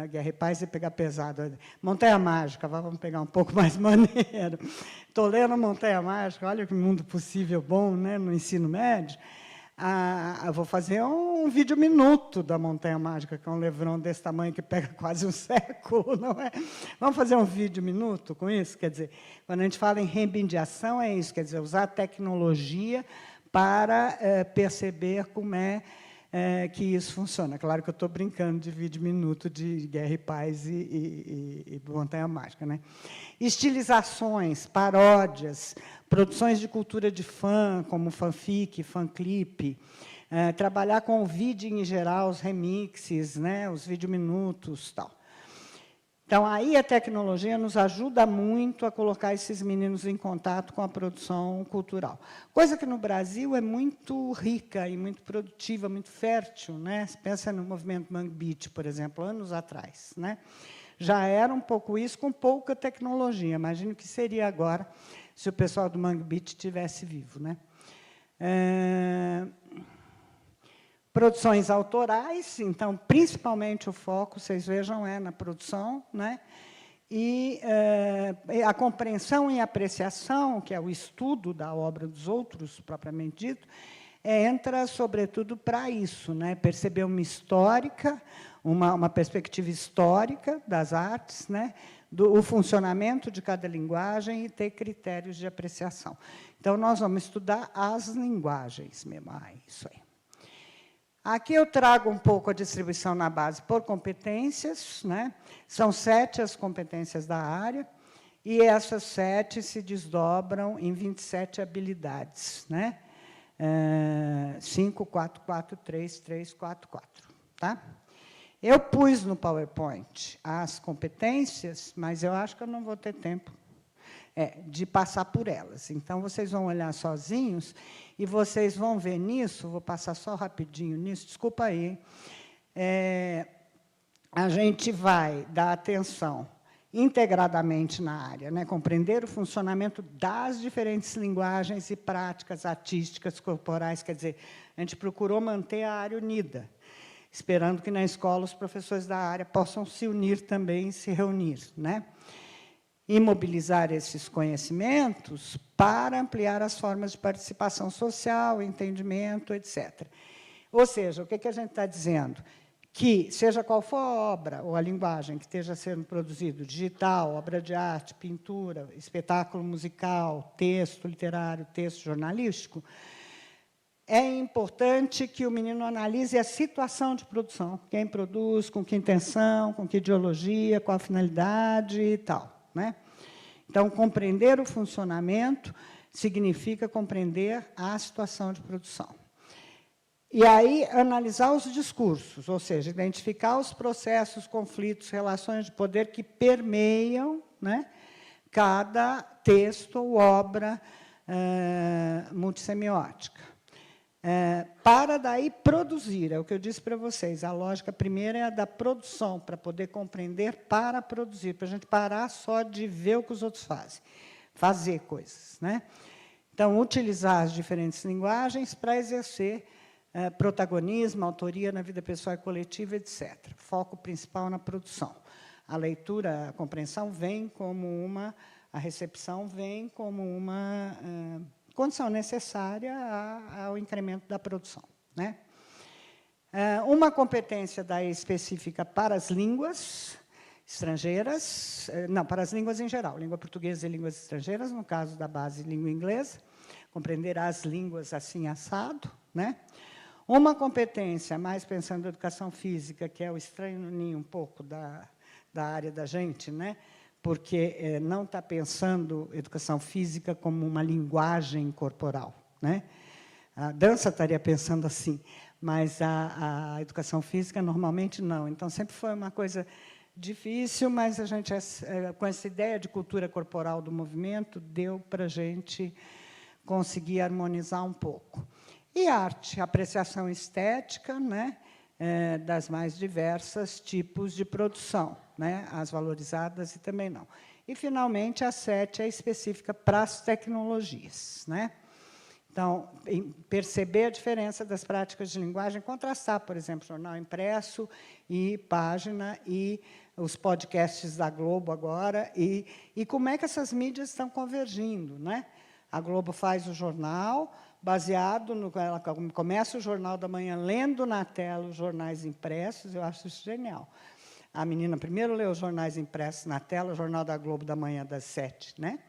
Speaker 3: Guerra e Paz e pegar pesado. Montanha Mágica, vamos pegar um pouco mais maneiro. Estou lendo Montanha Mágica, olha que mundo possível bom, né, no ensino médio. Eu vou fazer um vídeo minuto da Montanha Mágica, que é um livrão desse tamanho que pega quase um século, não é? Vamos fazer um vídeo minuto com isso? Quer dizer, quando a gente fala em remediação, é isso, quer dizer, usar a tecnologia para perceber como é que isso funciona. Claro que eu estou brincando de vídeo minuto de Guerra e Paz e Montanha Mágica, né? Estilizações, paródias, produções de cultura de fã, como fanfic, fanclip, trabalhar com o vídeo em geral, os remixes, né, os videominutos, tal. Então, aí a tecnologia nos ajuda muito a colocar esses meninos em contato com a produção cultural. Coisa que no Brasil é muito rica e muito produtiva, muito fértil, né? Você pensa no movimento Mangue Beat, por exemplo, anos atrás, né? Já era um pouco isso, com pouca tecnologia. Imagino que seria agora, se o pessoal do Mangue Beat estivesse vivo, né? Produções autorais, então, principalmente o foco, vocês vejam, é na produção, né? e a compreensão e apreciação, que é o estudo da obra dos outros, propriamente dito, entra, sobretudo, para isso, né? Perceber uma perspectiva histórica das artes, né? O funcionamento de cada linguagem e ter critérios de apreciação. Então, nós vamos estudar as linguagens mesmo. Isso aí. Aqui eu trago um pouco a distribuição na base por competências, né? São 7 as competências da área, e essas 7 se desdobram em 27 habilidades, né? 5, 4, 4, 3, 3, 4, 4. Tá? Eu pus no PowerPoint as competências, mas eu acho que eu não vou ter tempo de passar por elas. Então, vocês vão olhar sozinhos e vocês vão ver nisso, vou passar só rapidinho nisso, desculpa aí, a gente vai dar atenção integradamente na área, né? Compreender o funcionamento das diferentes linguagens e práticas artísticas corporais, quer dizer, a gente procurou manter a área unida, esperando que na escola os professores da área possam se unir também e se reunir, né? E mobilizar esses conhecimentos para ampliar as formas de participação social, entendimento, etc. Ou seja, o que a gente está dizendo? Que, seja qual for a obra ou a linguagem que esteja sendo produzido, digital, obra de arte, pintura, espetáculo musical, texto literário, texto jornalístico, é importante que o menino analise a situação de produção, quem produz, com que intenção, com que ideologia, qual a finalidade e tal, né? Então, compreender o funcionamento significa compreender a situação de produção. E aí, analisar os discursos, ou seja, identificar os processos, conflitos, relações de poder que permeiam, né, cada texto ou obra multissemiótica. Para daí produzir, é o que eu disse para vocês, a lógica primeira é a da produção, para poder compreender para produzir, para a gente parar só de ver o que os outros fazem, fazer coisas, né? Então, utilizar as diferentes linguagens para exercer protagonismo, autoria na vida pessoal e coletiva, etc. Foco principal na produção. A leitura, a compreensão vem como a recepção vem como uma condição necessária ao incremento da produção, né? Uma competência daí específica para as línguas estrangeiras, não, para as línguas em geral, língua portuguesa e línguas estrangeiras, no caso da base língua inglesa, compreender as línguas assim assado, né? Uma competência, mais pensando em educação física, que é o estranho ninho um pouco da área da gente, né? Porque não está pensando educação física como uma linguagem corporal, né? A dança estaria pensando assim, mas a educação física normalmente não. Então, sempre foi uma coisa difícil, mas a gente, com essa ideia de cultura corporal do movimento, deu para a gente conseguir harmonizar um pouco. E arte, apreciação estética, né, das mais diversas tipos de produção, né, as valorizadas e também não. E, finalmente, a 7 é específica para as tecnologias, né? Então, perceber a diferença das práticas de linguagem, contrastar, por exemplo, jornal impresso e página e os podcasts da Globo agora, e como é que essas mídias estão convergindo, né? A Globo faz o jornal, baseado no... Ela começa o Jornal da Manhã lendo na tela os jornais impressos, eu acho isso genial. A menina primeiro lê os jornais impressos na tela, o Jornal da Globo da Manhã, das 7, né?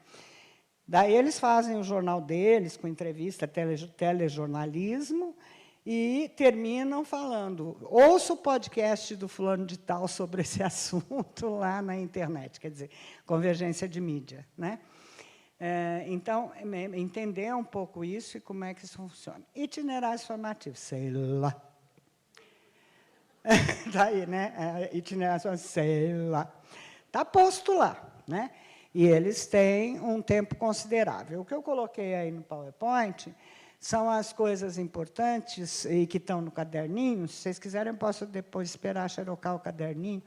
Speaker 3: Daí eles fazem o jornal deles, com entrevista, telejornalismo, e terminam falando, ouça o podcast do fulano de tal sobre esse assunto lá na internet, quer dizer, convergência de mídia, né? Então, entender um pouco isso e como é que isso funciona. Itinerários formativos, sei lá. Daí, né? Itinerários formativos, sei lá. Está posto lá, né? E eles têm um tempo considerável. O que eu coloquei aí no PowerPoint são as coisas importantes e que estão no caderninho. Se vocês quiserem, eu posso depois esperar xerocar o caderninho,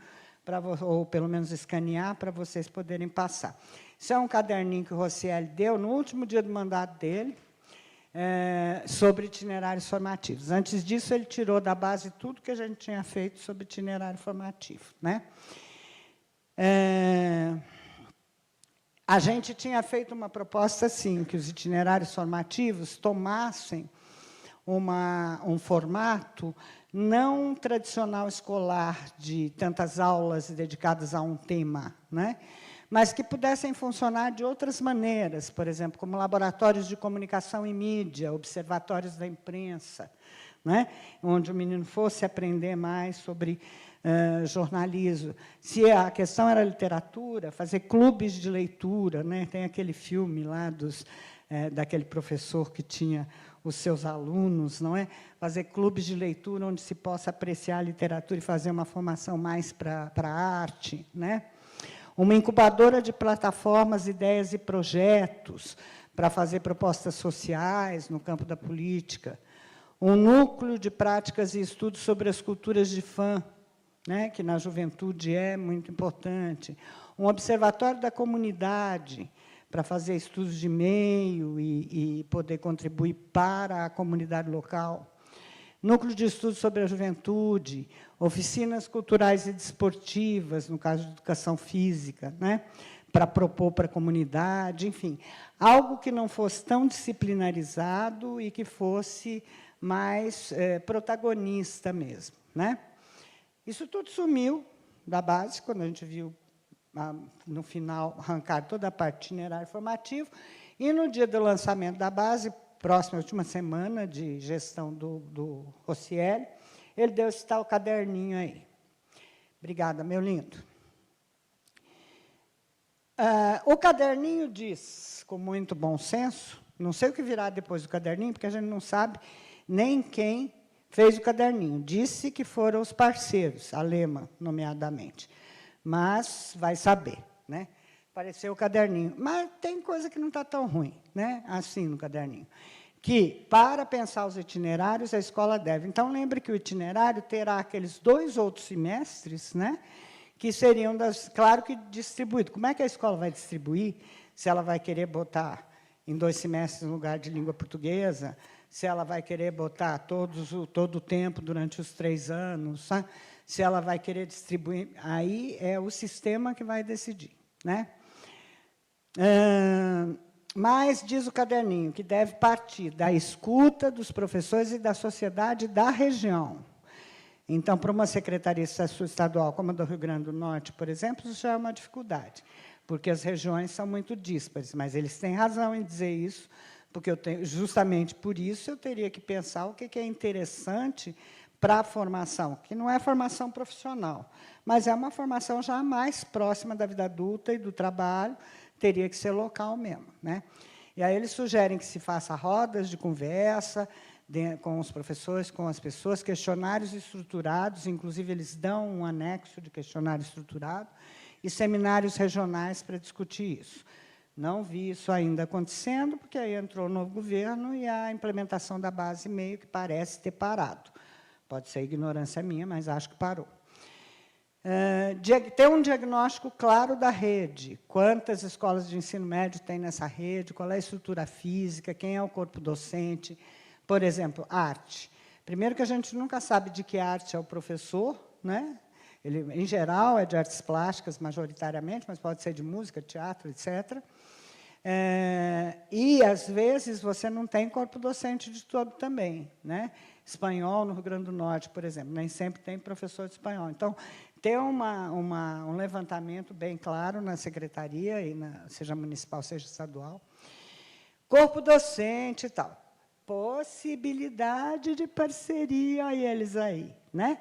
Speaker 3: ou pelo menos escanear, para vocês poderem passar. Isso é um caderninho que o Rossielli deu no último dia do mandato dele, sobre itinerários formativos. Antes disso, ele tirou da base tudo que a gente tinha feito sobre itinerário formativo, né? A gente tinha feito uma proposta assim, que os itinerários formativos tomassem um formato não tradicional escolar, de tantas aulas dedicadas a um tema, né? Mas que pudessem funcionar de outras maneiras, por exemplo, como laboratórios de comunicação e mídia, observatórios da imprensa, né? Onde o menino fosse aprender mais sobre jornalismo. Se a questão era literatura, fazer clubes de leitura, né? Tem aquele filme lá daquele professor que tinha os seus alunos, não é? Fazer clubes de leitura onde se possa apreciar a literatura e fazer uma formação mais para a arte, né? Uma incubadora de plataformas, ideias e projetos para fazer propostas sociais no campo da política. Um núcleo de práticas e estudos sobre as culturas de fã, né, que na juventude é muito importante. Um observatório da comunidade, para fazer estudos de meio e poder contribuir para a comunidade local. Núcleo de estudos sobre a juventude, oficinas culturais e desportivas, no caso de educação física, né, para propor para a comunidade, enfim, algo que não fosse tão disciplinarizado e que fosse mais protagonista mesmo, né? Isso tudo sumiu da base, quando a gente viu, no final, arrancar toda a parte de itinerário formativo, e, no dia do lançamento da base, próxima, última semana de gestão do Rocieli, ele deu esse tal caderninho aí. Obrigada, meu lindo. O caderninho diz, com muito bom senso, não sei o que virá depois do caderninho, porque a gente não sabe nem quem fez o caderninho. Disse que foram os parceiros, a Lema, nomeadamente. Mas vai saber, né? Apareceu o caderninho. Mas tem coisa que não está tão ruim, né? Assim, no caderninho. Que, para pensar os itinerários, a escola deve. Então, lembre que o itinerário terá aqueles 2 outros semestres, né? Que seriam, claro que distribuído. Como é que a escola vai distribuir? Se ela vai querer botar em 2 semestres no lugar de língua portuguesa, se ela vai querer botar todo o tempo durante os 3 anos, sabe? Se ela vai querer distribuir, aí é o sistema que vai decidir, né? Mas, diz o caderninho, que deve partir da escuta dos professores e da sociedade da região. Então, para uma secretaria estadual, como a do Rio Grande do Norte, por exemplo, isso já é uma dificuldade, porque as regiões são muito díspares, mas eles têm razão em dizer isso, porque justamente por isso eu teria que pensar o que é interessante para a formação, que não é formação profissional, mas é uma formação já mais próxima da vida adulta e do trabalho, teria que ser local mesmo, né? E aí eles sugerem que se faça rodas de conversa com os professores, com as pessoas, questionários estruturados, inclusive eles dão um anexo de questionário estruturado, e seminários regionais para discutir isso. Não vi isso ainda acontecendo, porque aí entrou o novo governo e a implementação da base meio que parece ter parado. Pode ser ignorância minha, mas acho que parou. Ter um diagnóstico claro da rede. Quantas escolas de ensino médio tem nessa rede? Qual é a estrutura física? Quem é o corpo docente? Por exemplo, arte. Primeiro que a gente nunca sabe de que arte é o professor, né? Ele, em geral, é de artes plásticas, majoritariamente, mas pode ser de música, teatro, etc. E, às vezes, você não tem corpo docente de todo também, né? Espanhol, no Rio Grande do Norte, por exemplo, nem sempre tem professor de espanhol. Então, ter um levantamento bem claro na secretaria, seja municipal, seja estadual. Corpo docente e tal. Possibilidade de parceria, olha eles aí, né?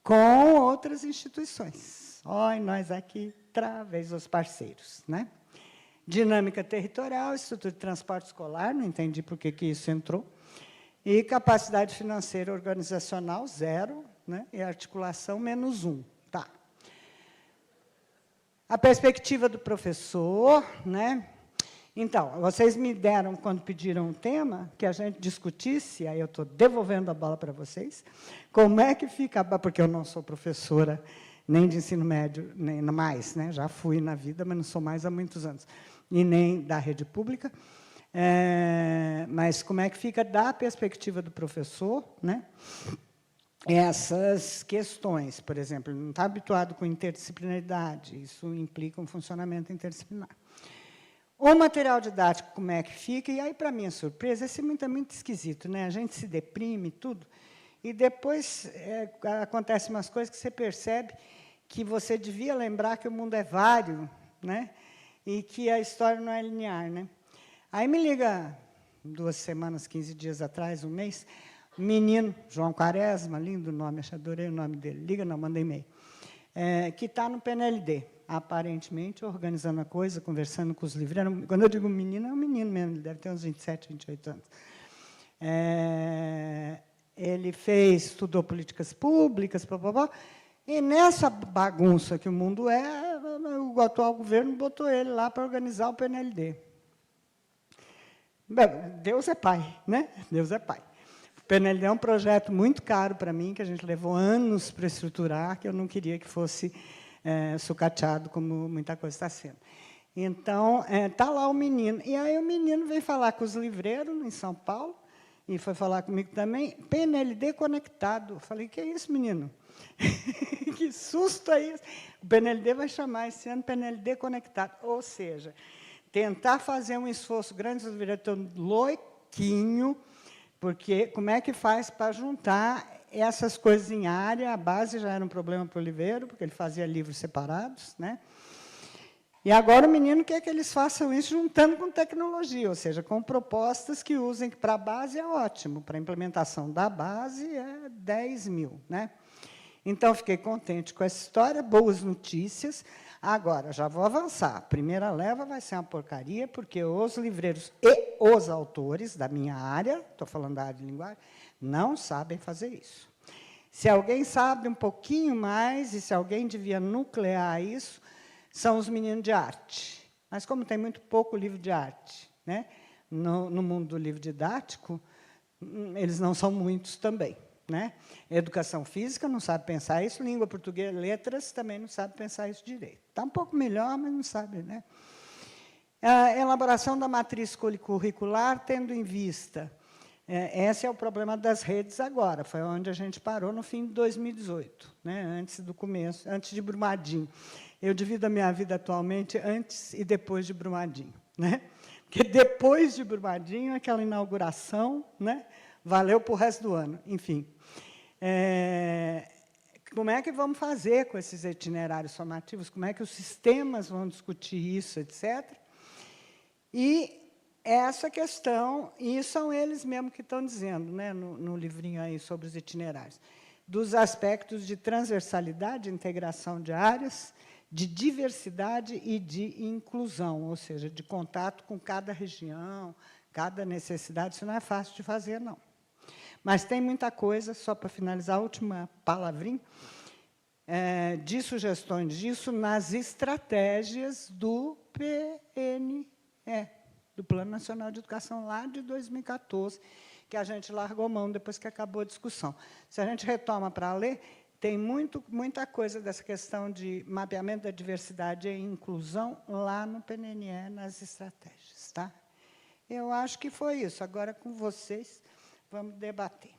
Speaker 3: Com outras instituições. Olha, nós aqui, através dos parceiros, né? Dinâmica territorial, estrutura de transporte escolar, não entendi por que isso entrou. E capacidade financeira organizacional, 0, né? E articulação, -1. Tá. A perspectiva do professor, né? Então, vocês me deram, quando pediram um tema, que a gente discutisse, aí eu estou devolvendo a bola para vocês, como é que fica, porque eu não sou professora nem de ensino médio, nem mais, né? Já fui na vida, mas não sou mais há muitos anos, e nem da rede pública. Mas como é que fica da perspectiva do professor, né? essas questões. Por exemplo, ele não está habituado com interdisciplinaridade, isso implica um funcionamento interdisciplinar. O material didático, como é que fica? E aí, para minha surpresa, esse é muito esquisito, né? A gente se deprime, tudo, e depois acontecem umas coisas que você percebe que você devia lembrar que o mundo é vário, né? E que a história não é linear, né? Aí me liga, 2 semanas, 15 dias atrás, um mês, um menino, João Quaresma, lindo nome, adorei o nome dele, liga, não, manda e-mail, que está no PNLD, aparentemente organizando a coisa, conversando com os livreiros. Quando eu digo menino, é um menino mesmo, ele deve ter uns 27, 28 anos. Ele estudou políticas públicas, e nessa bagunça que o mundo o atual governo botou ele lá para organizar o PNLD. Deus é pai, né? Deus é pai. O PNLD é um projeto muito caro para mim, que a gente levou anos para estruturar, que eu não queria que fosse sucateado, como muita coisa está sendo. Então, está lá o menino. E aí o menino veio falar com os livreiros, em São Paulo, e foi falar comigo também, PNLD conectado. Eu falei, que é isso, menino? Que susto é isso? O PNLD vai chamar esse ano PNLD conectado. Ou seja, tentar fazer um esforço grande, os livreiros estão louquinho, porque como é que faz para juntar essas coisas em área? A base já era um problema para o livreiro, porque ele fazia livros separados, né? E agora o menino quer que eles façam isso juntando com tecnologia, ou seja, com propostas que usem, que para a base é ótimo, para a implementação da base é 10 mil, né? Então, fiquei contente com essa história, boas notícias. Agora, já vou avançar. A primeira leva vai ser uma porcaria, porque os livreiros e os autores da minha área, estou falando da área de linguagem, não sabem fazer isso. Se alguém sabe um pouquinho mais, e se alguém devia nuclear isso, são os meninos de arte. Mas, como tem muito pouco livro de arte, né, no mundo do livro didático, eles não são muitos também, né? Educação física não sabe pensar isso, língua portuguesa, letras também não sabe pensar isso direito. Está um pouco melhor, mas não sabe, né? A elaboração da matriz curricular, tendo em vista. Esse é o problema das redes agora, foi onde a gente parou no fim de 2018, né? Antes do começo, antes de Brumadinho. Eu divido a minha vida atualmente antes e depois de Brumadinho, né? Porque depois de Brumadinho, aquela inauguração, né, valeu para o resto do ano. Enfim, como é que vamos fazer com esses itinerários formativos? Como é que os sistemas vão discutir isso, etc. E essa questão, e são eles mesmos que estão dizendo, né, no livrinho aí sobre os itinerários, dos aspectos de transversalidade, integração de áreas, de diversidade e de inclusão, ou seja, de contato com cada região, cada necessidade. Isso não é fácil de fazer, não. Mas tem muita coisa, só para finalizar, a última palavrinha, de sugestões disso nas estratégias do PNE, do Plano Nacional de Educação, lá de 2014, que a gente largou mão depois que acabou a discussão. Se a gente retoma para ler, tem muita coisa dessa questão de mapeamento da diversidade e inclusão lá no PNE, nas estratégias. Tá? Eu acho que foi isso. Agora, com vocês, vamos debater.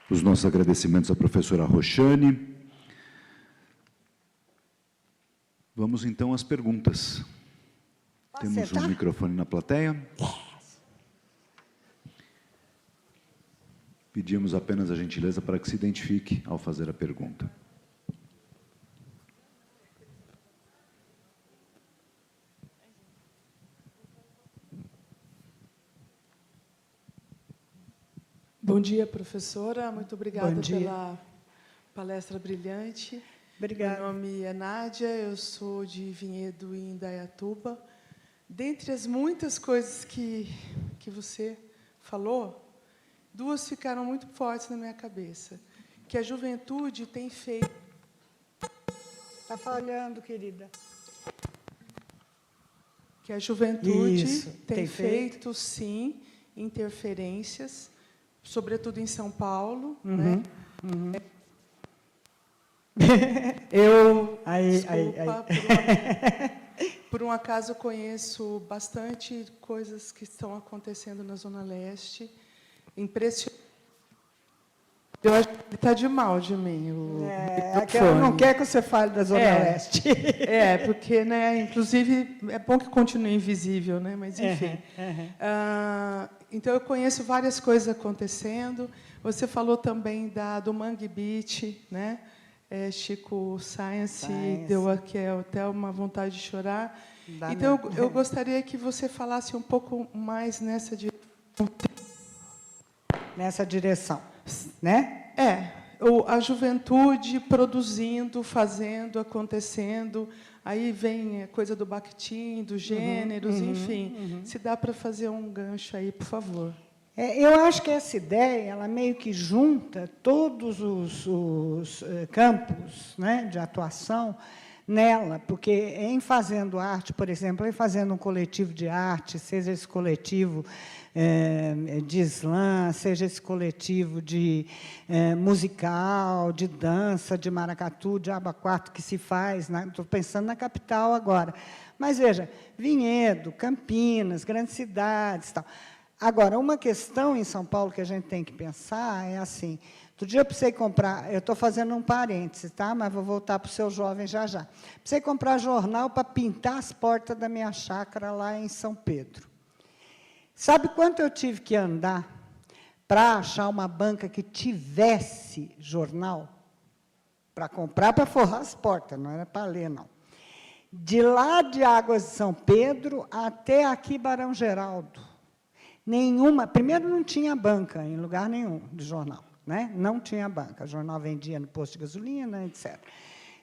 Speaker 1: Os nossos agradecimentos à professora Roxane. Vamos, então, às perguntas. Temos um microfone na plateia. Pedimos apenas a gentileza para que se identifique ao fazer a pergunta.
Speaker 4: Bom dia, professora. Muito obrigada pela palestra brilhante.
Speaker 3: Obrigada.
Speaker 4: Meu nome é Nádia, eu sou de Vinhedo, em Indaiatuba. Dentre as muitas coisas que você falou, duas ficaram muito fortes na minha cabeça. Que a juventude tem feito...
Speaker 3: Está falhando, querida.
Speaker 4: Que a juventude
Speaker 3: Isso,
Speaker 4: tem feito, sim, interferências, sobretudo em São Paulo. Né?
Speaker 3: Eu...
Speaker 4: Desculpa. um acaso, conheço bastante coisas que estão acontecendo na Zona Leste. Impressionante. Eu acho que ele está de mal de mim.
Speaker 3: Eu não quero que você fale da Zona Leste.
Speaker 4: Porque, né, inclusive, é bom que continue invisível, né, mas, enfim. Então, eu conheço várias coisas acontecendo. Você falou também do Mangue Beach, né? Chico Science deu aqui até uma vontade de chorar. Então, eu gostaria que você falasse um pouco mais nessa
Speaker 3: direção, né?
Speaker 4: A juventude produzindo, fazendo, acontecendo. Aí vem a coisa do Bakhtin, dos gêneros, enfim. Se dá para fazer um gancho aí, por favor.
Speaker 3: Eu acho que essa ideia, ela meio que junta todos os campos, né, de atuação nela, porque em fazendo arte, por exemplo, em fazendo um coletivo de arte, seja esse coletivo de slam, seja esse coletivo de musical, de dança, de maracatu, de abacuato, que se faz, estou pensando na capital agora, mas, veja, Vinhedo, Campinas, grandes cidades, tal. Agora, uma questão em São Paulo que a gente tem que pensar é assim, outro dia eu precisei comprar, eu estou fazendo um parêntese, tá? Mas vou voltar para o seu jovem já. Precisei comprar jornal para pintar as portas da minha chácara lá em São Pedro. Sabe quanto eu tive que andar para achar uma banca que tivesse jornal? Para comprar, para forrar as portas, não era para ler, não. De lá de Águas de São Pedro até aqui Barão Geraldo. Nenhuma, primeiro não tinha banca em lugar nenhum de jornal, né? Não tinha banca, o jornal vendia no posto de gasolina, etc.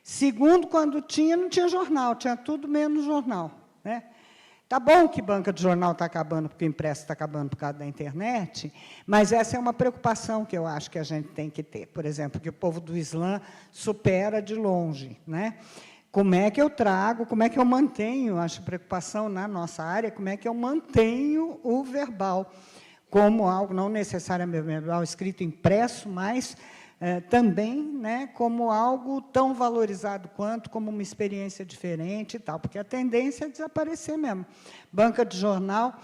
Speaker 3: Segundo, quando tinha, não tinha jornal, tinha tudo menos jornal, né? Tá bom que banca de jornal está acabando, porque o impresso está acabando por causa da internet, mas essa é uma preocupação que eu acho que a gente tem que ter, por exemplo, que o povo do Islã supera de longe, né? Como é que eu trago, como é que eu mantenho, acho preocupação na nossa área, como é que eu mantenho o verbal como algo, não necessariamente verbal escrito impresso, mas também, né, como algo tão valorizado quanto, como uma experiência diferente e tal, porque a tendência é desaparecer mesmo. Banca de jornal,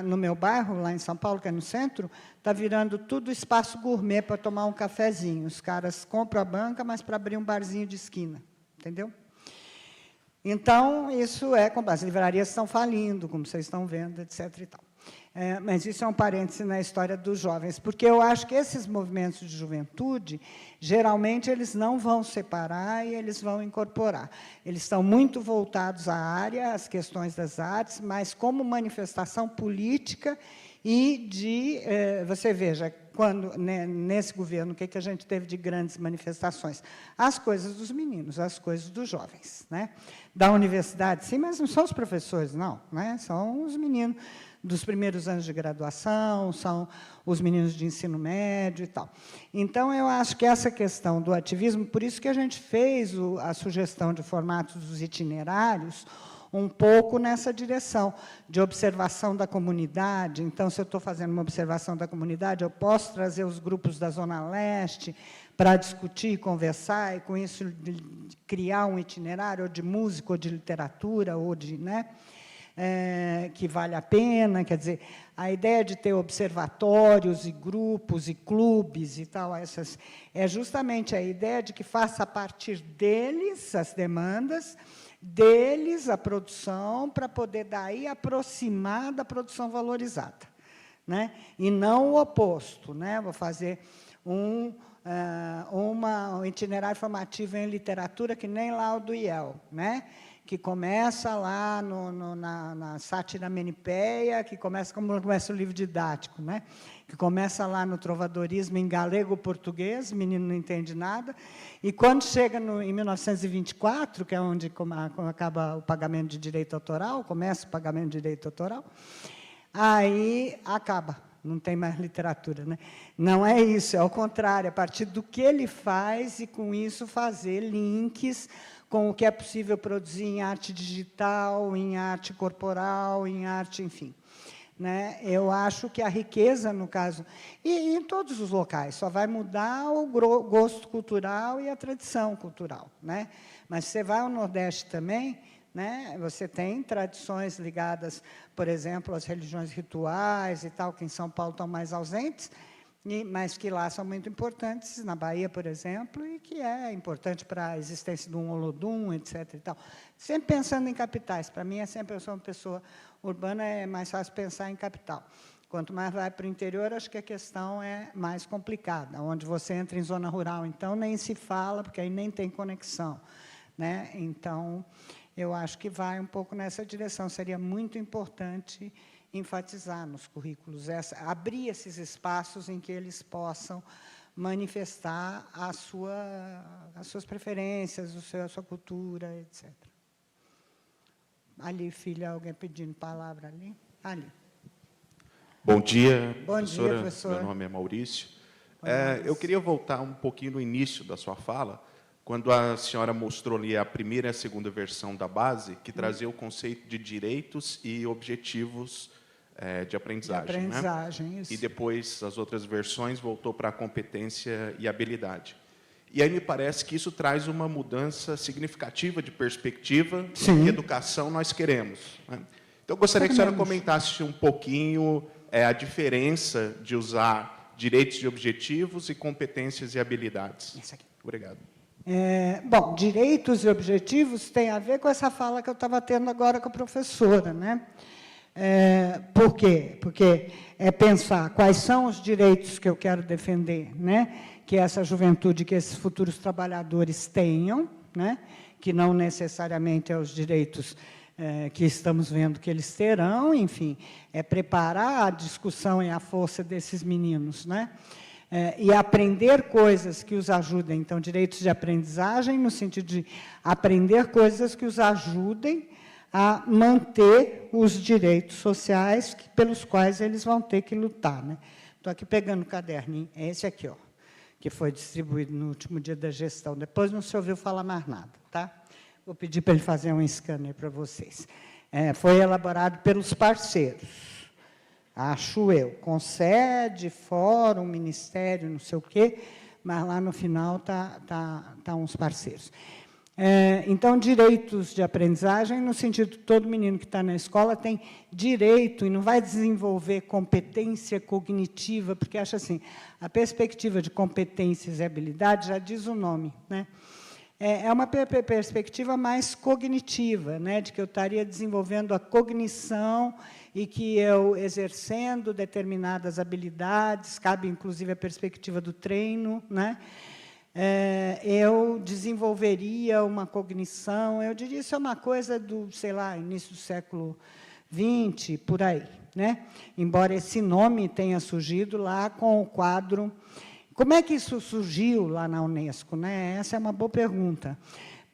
Speaker 3: no meu bairro, lá em São Paulo, que é no centro, está virando tudo espaço gourmet para tomar um cafezinho. Os caras compram a banca, mas para abrir um barzinho de esquina, entendeu? Então, isso as livrarias estão falindo, como vocês estão vendo, etc. E tal. Mas isso é um parêntese na história dos jovens, porque eu acho que esses movimentos de juventude, geralmente, eles não vão separar e eles vão incorporar. Eles estão muito voltados à área, às questões das artes, mas como manifestação política e de... você veja, quando, né, nesse governo, o que a gente teve de grandes manifestações? As coisas dos meninos, as coisas dos jovens, né? Da universidade, sim, mas não são os professores, não, né? São os meninos dos primeiros anos de graduação, são os meninos de ensino médio e tal. Então, eu acho que essa questão do ativismo, por isso que a gente fez a sugestão de formatos dos itinerários, um pouco nessa direção, de observação da comunidade. Então, se eu estou fazendo uma observação da comunidade, eu posso trazer os grupos da Zona Leste para discutir, conversar, e, com isso, criar um itinerário ou de música, ou de literatura, ou de... né, que vale a pena, quer dizer, a ideia de ter observatórios e grupos e clubes e tal, é justamente a ideia de que faça a partir deles as demandas, deles a produção, para poder daí aproximar da produção valorizada, né? E não o oposto, né? Vou fazer um itinerário formativo em literatura que nem lá o do IEL, né? Que começa lá na sátira menipeia, que começa como começa o livro didático, né? Que começa lá no trovadorismo em galego-português, o menino não entende nada, e quando chega em 1924, que é onde acaba o pagamento de direito autoral, começa o pagamento de direito autoral, aí acaba, não tem mais literatura, né? Não é isso, é ao contrário, a partir do que ele faz, e com isso fazer links com o que é possível produzir em arte digital, em arte corporal, em arte, enfim. Né? Eu acho que a riqueza, no caso, e em todos os locais, só vai mudar o gosto cultural e a tradição cultural. Né? Mas você vai ao Nordeste também, né? Você tem tradições ligadas, por exemplo, às religiões rituais e tal, que em São Paulo estão mais ausentes, mas que lá são muito importantes, na Bahia, por exemplo, e que é importante para a existência do Olodum, etc. E tal. Sempre pensando em capitais. Para mim, eu sou uma pessoa urbana, é mais fácil pensar em capital. Quanto mais vai para o interior, acho que a questão é mais complicada. Onde você entra em zona rural, então, nem se fala, porque aí nem tem conexão, né? Então, eu acho que vai um pouco nessa direção. Seria muito importante enfatizar nos currículos, abrir esses espaços em que eles possam manifestar as suas preferências, a sua cultura, etc. Ali, filha, alguém pedindo palavra ali? Ali.
Speaker 5: Bom dia,
Speaker 3: Bom
Speaker 5: professora.
Speaker 3: dia, professor.
Speaker 5: Meu nome é Maurício.
Speaker 3: Maurício.
Speaker 5: Eu queria voltar um pouquinho no início da sua fala, quando a senhora mostrou ali a primeira e a segunda versão da base, que trazia o conceito de direitos e objetivos de aprendizagem. Né?
Speaker 3: Isso.
Speaker 5: E depois, as outras versões, voltou para a competência e habilidade. E aí me parece que isso traz uma mudança significativa de perspectiva.
Speaker 3: Sim.
Speaker 5: Que educação nós queremos. Né? Então, eu gostaria que a senhora comentasse um pouquinho a diferença de usar direitos e objetivos e competências e habilidades.
Speaker 3: Isso aqui.
Speaker 5: Obrigado.
Speaker 3: Bom, direitos e objetivos tem a ver com essa fala que eu estava tendo agora com a professora, né? Por quê? Porque é pensar quais são os direitos que eu quero defender, né? Que essa juventude, que esses futuros trabalhadores tenham, né? Que não necessariamente é os direitos que estamos vendo que eles terão, enfim, é preparar a discussão e a força desses meninos, né? E aprender coisas que os ajudem. Então, direitos de aprendizagem, no sentido de aprender coisas que os ajudem a manter os direitos sociais pelos quais eles vão ter que lutar. Né? Estou aqui pegando o caderninho, é esse aqui, ó, que foi distribuído no último dia da gestão. Depois não se ouviu falar mais nada. Tá? Vou pedir para ele fazer um scanner para vocês. Foi elaborado pelos parceiros, acho eu, com sede, fórum, ministério, não sei o quê, mas lá no final tá uns parceiros. Então, direitos de aprendizagem, no sentido de todo menino que está na escola tem direito, e não vai desenvolver competência cognitiva, porque acha assim, a perspectiva de competências e habilidades já diz o nome, né? É uma perspectiva mais cognitiva, né, de que eu estaria desenvolvendo a cognição e que eu, exercendo determinadas habilidades, cabe, inclusive, a perspectiva do treino, né, eu desenvolveria uma cognição, eu diria, isso é uma coisa do, sei lá, início do século XX, por aí, né? Embora esse nome tenha surgido lá com o quadro. Como é que isso surgiu lá na Unesco, né? Essa é uma boa pergunta.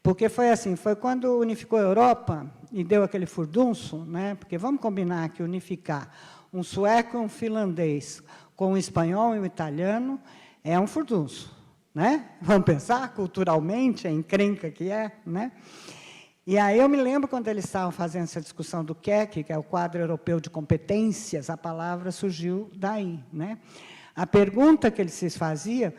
Speaker 3: Porque foi assim, foi quando unificou a Europa e deu aquele furdunço, né? Porque vamos combinar que unificar um sueco e um finlandês com um espanhol e um italiano é um furdunço, né? Vamos pensar culturalmente, a encrenca que é, né? E aí eu me lembro quando eles estavam fazendo essa discussão do QEC, que é o Quadro Europeu de Competências, a palavra surgiu daí, né? A pergunta que eles se faziam,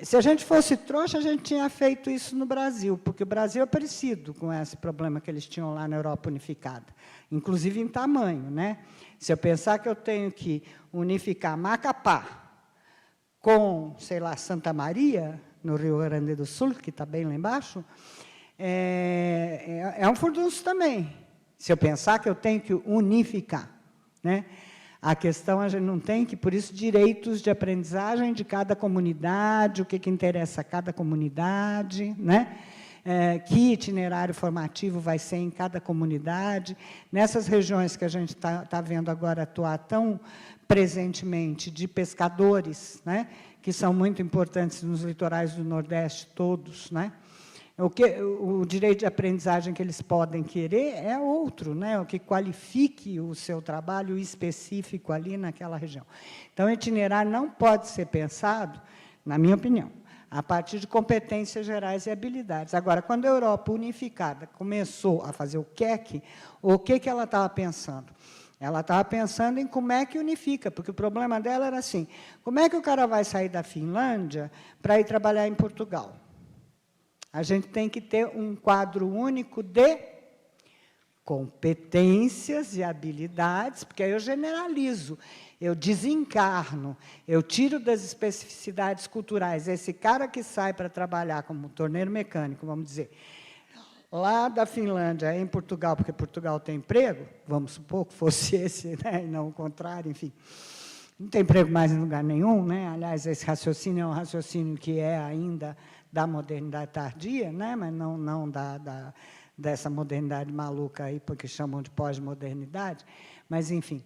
Speaker 3: se a gente fosse trouxa, a gente tinha feito isso no Brasil, porque o Brasil é parecido com esse problema que eles tinham lá na Europa unificada, inclusive em tamanho, né? Se eu pensar que eu tenho que unificar Macapá com, sei lá, Santa Maria, no Rio Grande do Sul, que está bem lá embaixo, é um furdunço também. Se eu pensar que eu tenho que unificar, né? A questão a gente não tem que, por isso, direitos de aprendizagem de cada comunidade, o que interessa a cada comunidade, né? Que itinerário formativo vai ser em cada comunidade. Nessas regiões que a gente está vendo agora atuar tão presentemente, de pescadores, né? Que são muito importantes nos litorais do Nordeste todos, né? O direito de aprendizagem que eles podem querer é outro, né? O que qualifique o seu trabalho específico ali naquela região. Então, o itinerário não pode ser pensado, na minha opinião, a partir de competências gerais e habilidades. Agora, quando a Europa unificada começou a fazer o QEC, o que ela estava pensando? Ela estava pensando em como é que unifica, porque o problema dela era assim, como é que o cara vai sair da Finlândia para ir trabalhar em Portugal? A gente tem que ter um quadro único de competências e habilidades, porque aí eu generalizo, eu desencarno, eu tiro das especificidades culturais. Esse cara que sai para trabalhar como torneiro mecânico, vamos dizer, lá da Finlândia, em Portugal, porque Portugal tem emprego, vamos supor que fosse esse, né, e não o contrário, enfim. Não tem emprego mais em lugar nenhum, né? Aliás, esse raciocínio é um raciocínio que é ainda da modernidade tardia, né? Mas não dessa modernidade maluca aí, porque chamam de pós-modernidade. Mas, enfim,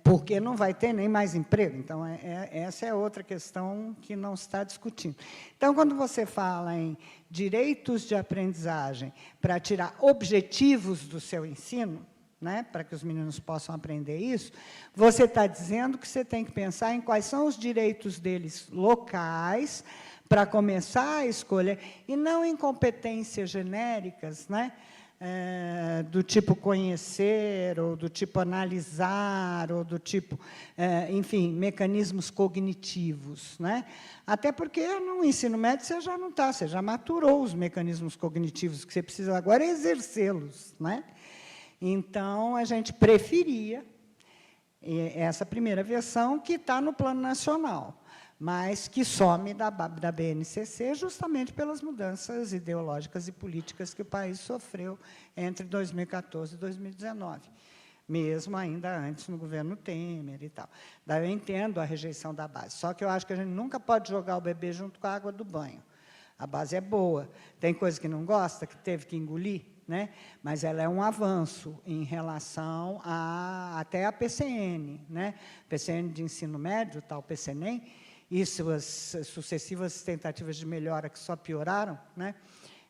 Speaker 3: porque não vai ter nem mais emprego. Então, essa é outra questão que não se está discutindo. Então, quando você fala em direitos de aprendizagem para tirar objetivos do seu ensino, né, para que os meninos possam aprender isso, você está dizendo que você tem que pensar em quais são os direitos deles locais, para começar a escolher, e não em competências genéricas, né, do tipo conhecer, ou do tipo analisar, ou do tipo, enfim, mecanismos cognitivos. Né? Até porque no ensino médio você já não está, você já maturou os mecanismos cognitivos, que você precisa agora é exercê-los. Né? Então, a gente preferia essa primeira versão, que está no plano nacional, mas que some da BNCC justamente pelas mudanças ideológicas e políticas que o país sofreu entre 2014 e 2019, mesmo ainda antes no governo Temer e tal. Daí eu entendo a rejeição da base, só que eu acho que a gente nunca pode jogar o bebê junto com a água do banho. A base é boa. Tem coisa que não gosta, que teve que engolir, né? Mas ela é um avanço em relação até a PCN, né? PCN de ensino médio, tal PCNEM, e suas sucessivas tentativas de melhora que só pioraram, né?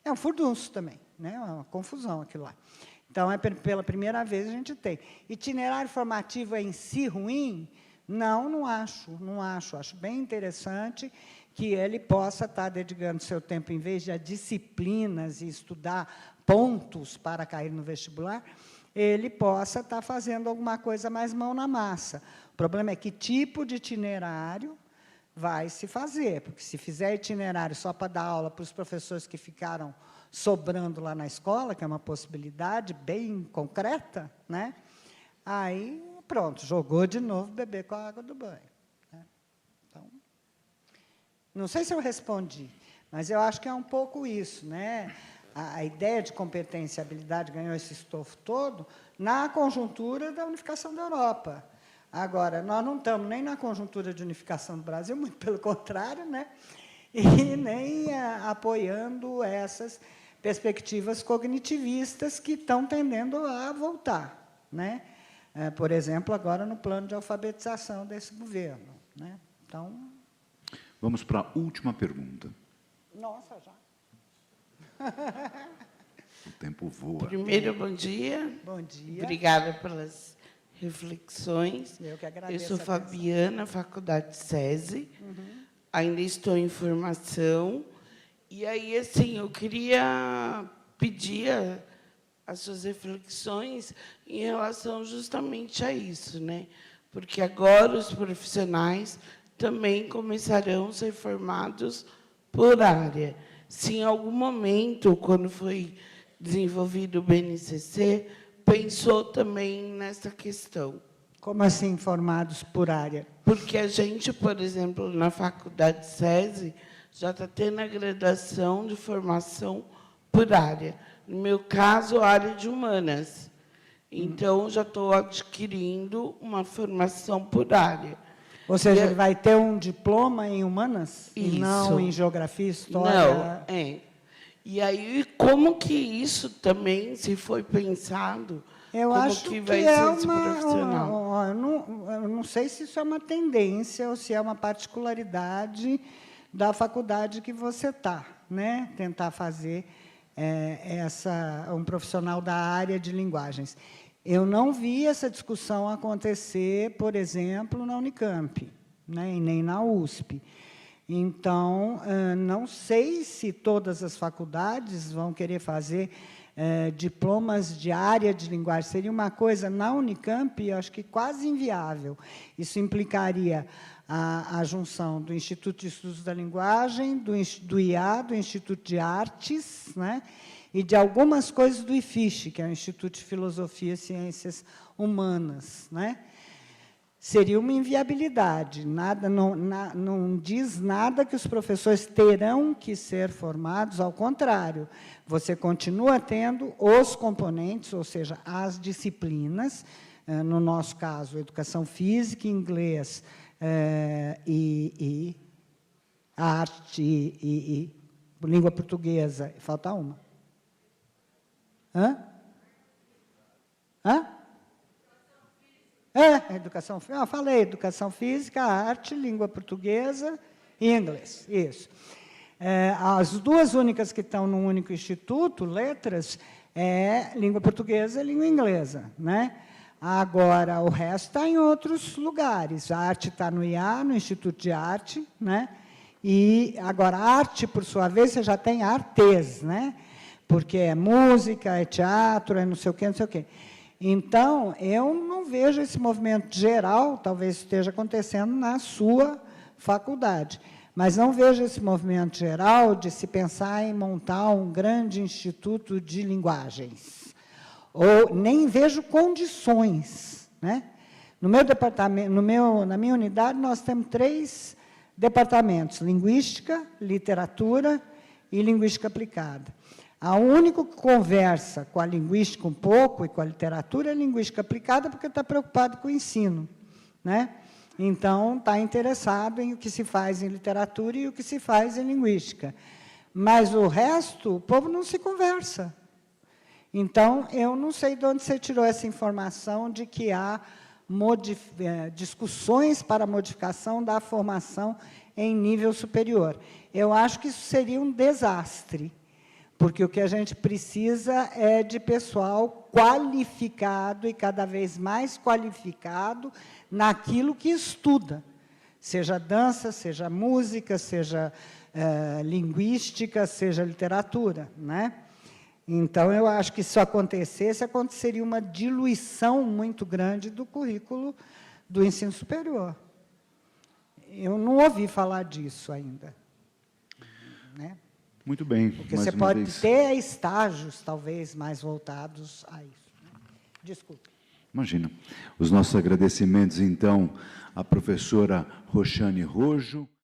Speaker 3: É um furdunço também, né? É uma confusão aquilo lá. Então, pela primeira vez a gente tem. Itinerário formativo em si ruim? Não acho. Acho bem interessante que ele possa estar dedicando seu tempo, em vez de a disciplinas e estudar pontos para cair no vestibular, ele possa estar fazendo alguma coisa mais mão na massa. O problema é que tipo de itinerário vai se fazer, porque se fizer itinerário só para dar aula para os professores que ficaram sobrando lá na escola, que é uma possibilidade bem concreta, né? Aí, pronto, jogou de novo o bebê com a água do banho. Né? Então, não sei se eu respondi, mas eu acho que é um pouco isso, né? A ideia de competência e habilidade ganhou esse estofo todo na conjuntura da unificação da Europa. Agora, nós não estamos nem na conjuntura de unificação do Brasil, muito pelo contrário, né? E nem apoiando essas perspectivas cognitivistas que estão tendendo a voltar. Né? Por exemplo, agora no plano de alfabetização desse governo. Né? Então...
Speaker 1: Vamos para a última pergunta.
Speaker 3: Nossa, já.
Speaker 1: O tempo voa.
Speaker 6: Primeiro, bom dia.
Speaker 3: Bom dia.
Speaker 6: Obrigada pelas reflexões.
Speaker 3: Eu que agradeço.
Speaker 6: Eu sou Fabiana, Faculdade SESI. Ainda estou em formação. E aí, assim, eu queria pedir as suas reflexões em relação justamente a isso, né? Porque agora os profissionais também começarão a ser formados por área. Se em algum momento, quando foi desenvolvido o BNCC, pensou também nessa questão.
Speaker 3: Como assim, formados por área?
Speaker 6: Porque a gente, por exemplo, na Faculdade SESI, já está tendo a graduação de formação por área. No meu caso, área de humanas. Então, já estou adquirindo uma formação por área.
Speaker 3: Ou seja, ele vai ter um diploma em humanas?
Speaker 6: Isso.
Speaker 3: E não em geografia, história?
Speaker 6: Não, é. E aí, como que isso também, se foi pensado,
Speaker 3: eu
Speaker 6: como
Speaker 3: acho
Speaker 6: que vai
Speaker 3: que
Speaker 6: ser
Speaker 3: é
Speaker 6: esse profissional?
Speaker 3: Eu não sei se isso é uma tendência ou se é uma particularidade da faculdade que você está, né? Tentar fazer um profissional da área de linguagens. Eu não vi essa discussão acontecer, por exemplo, na Unicamp, né? E nem na USP. Então, não sei se todas as faculdades vão querer fazer diplomas de área de linguagem. Seria uma coisa, na Unicamp, eu acho que quase inviável. Isso implicaria a junção do Instituto de Estudos da Linguagem, do IA, do Instituto de Artes, né? e de algumas coisas do IFISH, que é o Instituto de Filosofia e Ciências Humanas, né? Seria uma inviabilidade, não diz nada que os professores terão que ser formados, ao contrário, você continua tendo os componentes, ou seja, as disciplinas, no nosso caso, educação física, inglês, e arte e língua portuguesa. Falta uma. Hã? Educação física. Falei, educação física, arte, língua portuguesa e inglês. Isso. As duas únicas que estão num único instituto, letras, língua portuguesa e língua inglesa, né? Agora, o resto está em outros lugares. A arte está no IA, no Instituto de Arte, né? E, agora, a arte, por sua vez, você já tem artes, né? Porque é música, é teatro, é não sei o quê, não sei o quê. Então, eu não vejo esse movimento geral, talvez esteja acontecendo na sua faculdade, mas não vejo esse movimento geral de se pensar em montar um grande instituto de linguagens. Ou nem vejo condições, né? No meu departamento, na minha unidade, nós temos 3 departamentos: linguística, literatura e linguística aplicada. O único que conversa com a linguística um pouco e com a literatura é a linguística aplicada, porque está preocupado com o ensino, né? Então, está interessado em o que se faz em literatura e o que se faz em linguística. Mas o resto, o povo não se conversa. Então, eu não sei de onde você tirou essa informação de que há discussões para a modificação da formação em nível superior. Eu acho que isso seria um desastre, porque o que a gente precisa é de pessoal qualificado e cada vez mais qualificado naquilo que estuda, seja dança, seja música, seja linguística, seja literatura, né? Então, eu acho que se isso acontecesse, aconteceria uma diluição muito grande do currículo do ensino superior. Eu não ouvi falar disso ainda, né?
Speaker 1: Muito bem.
Speaker 3: Porque você pode ter estágios, talvez, mais voltados a isso. Desculpe.
Speaker 1: Imagina. Os nossos agradecimentos, então, à professora Roxane Rojo.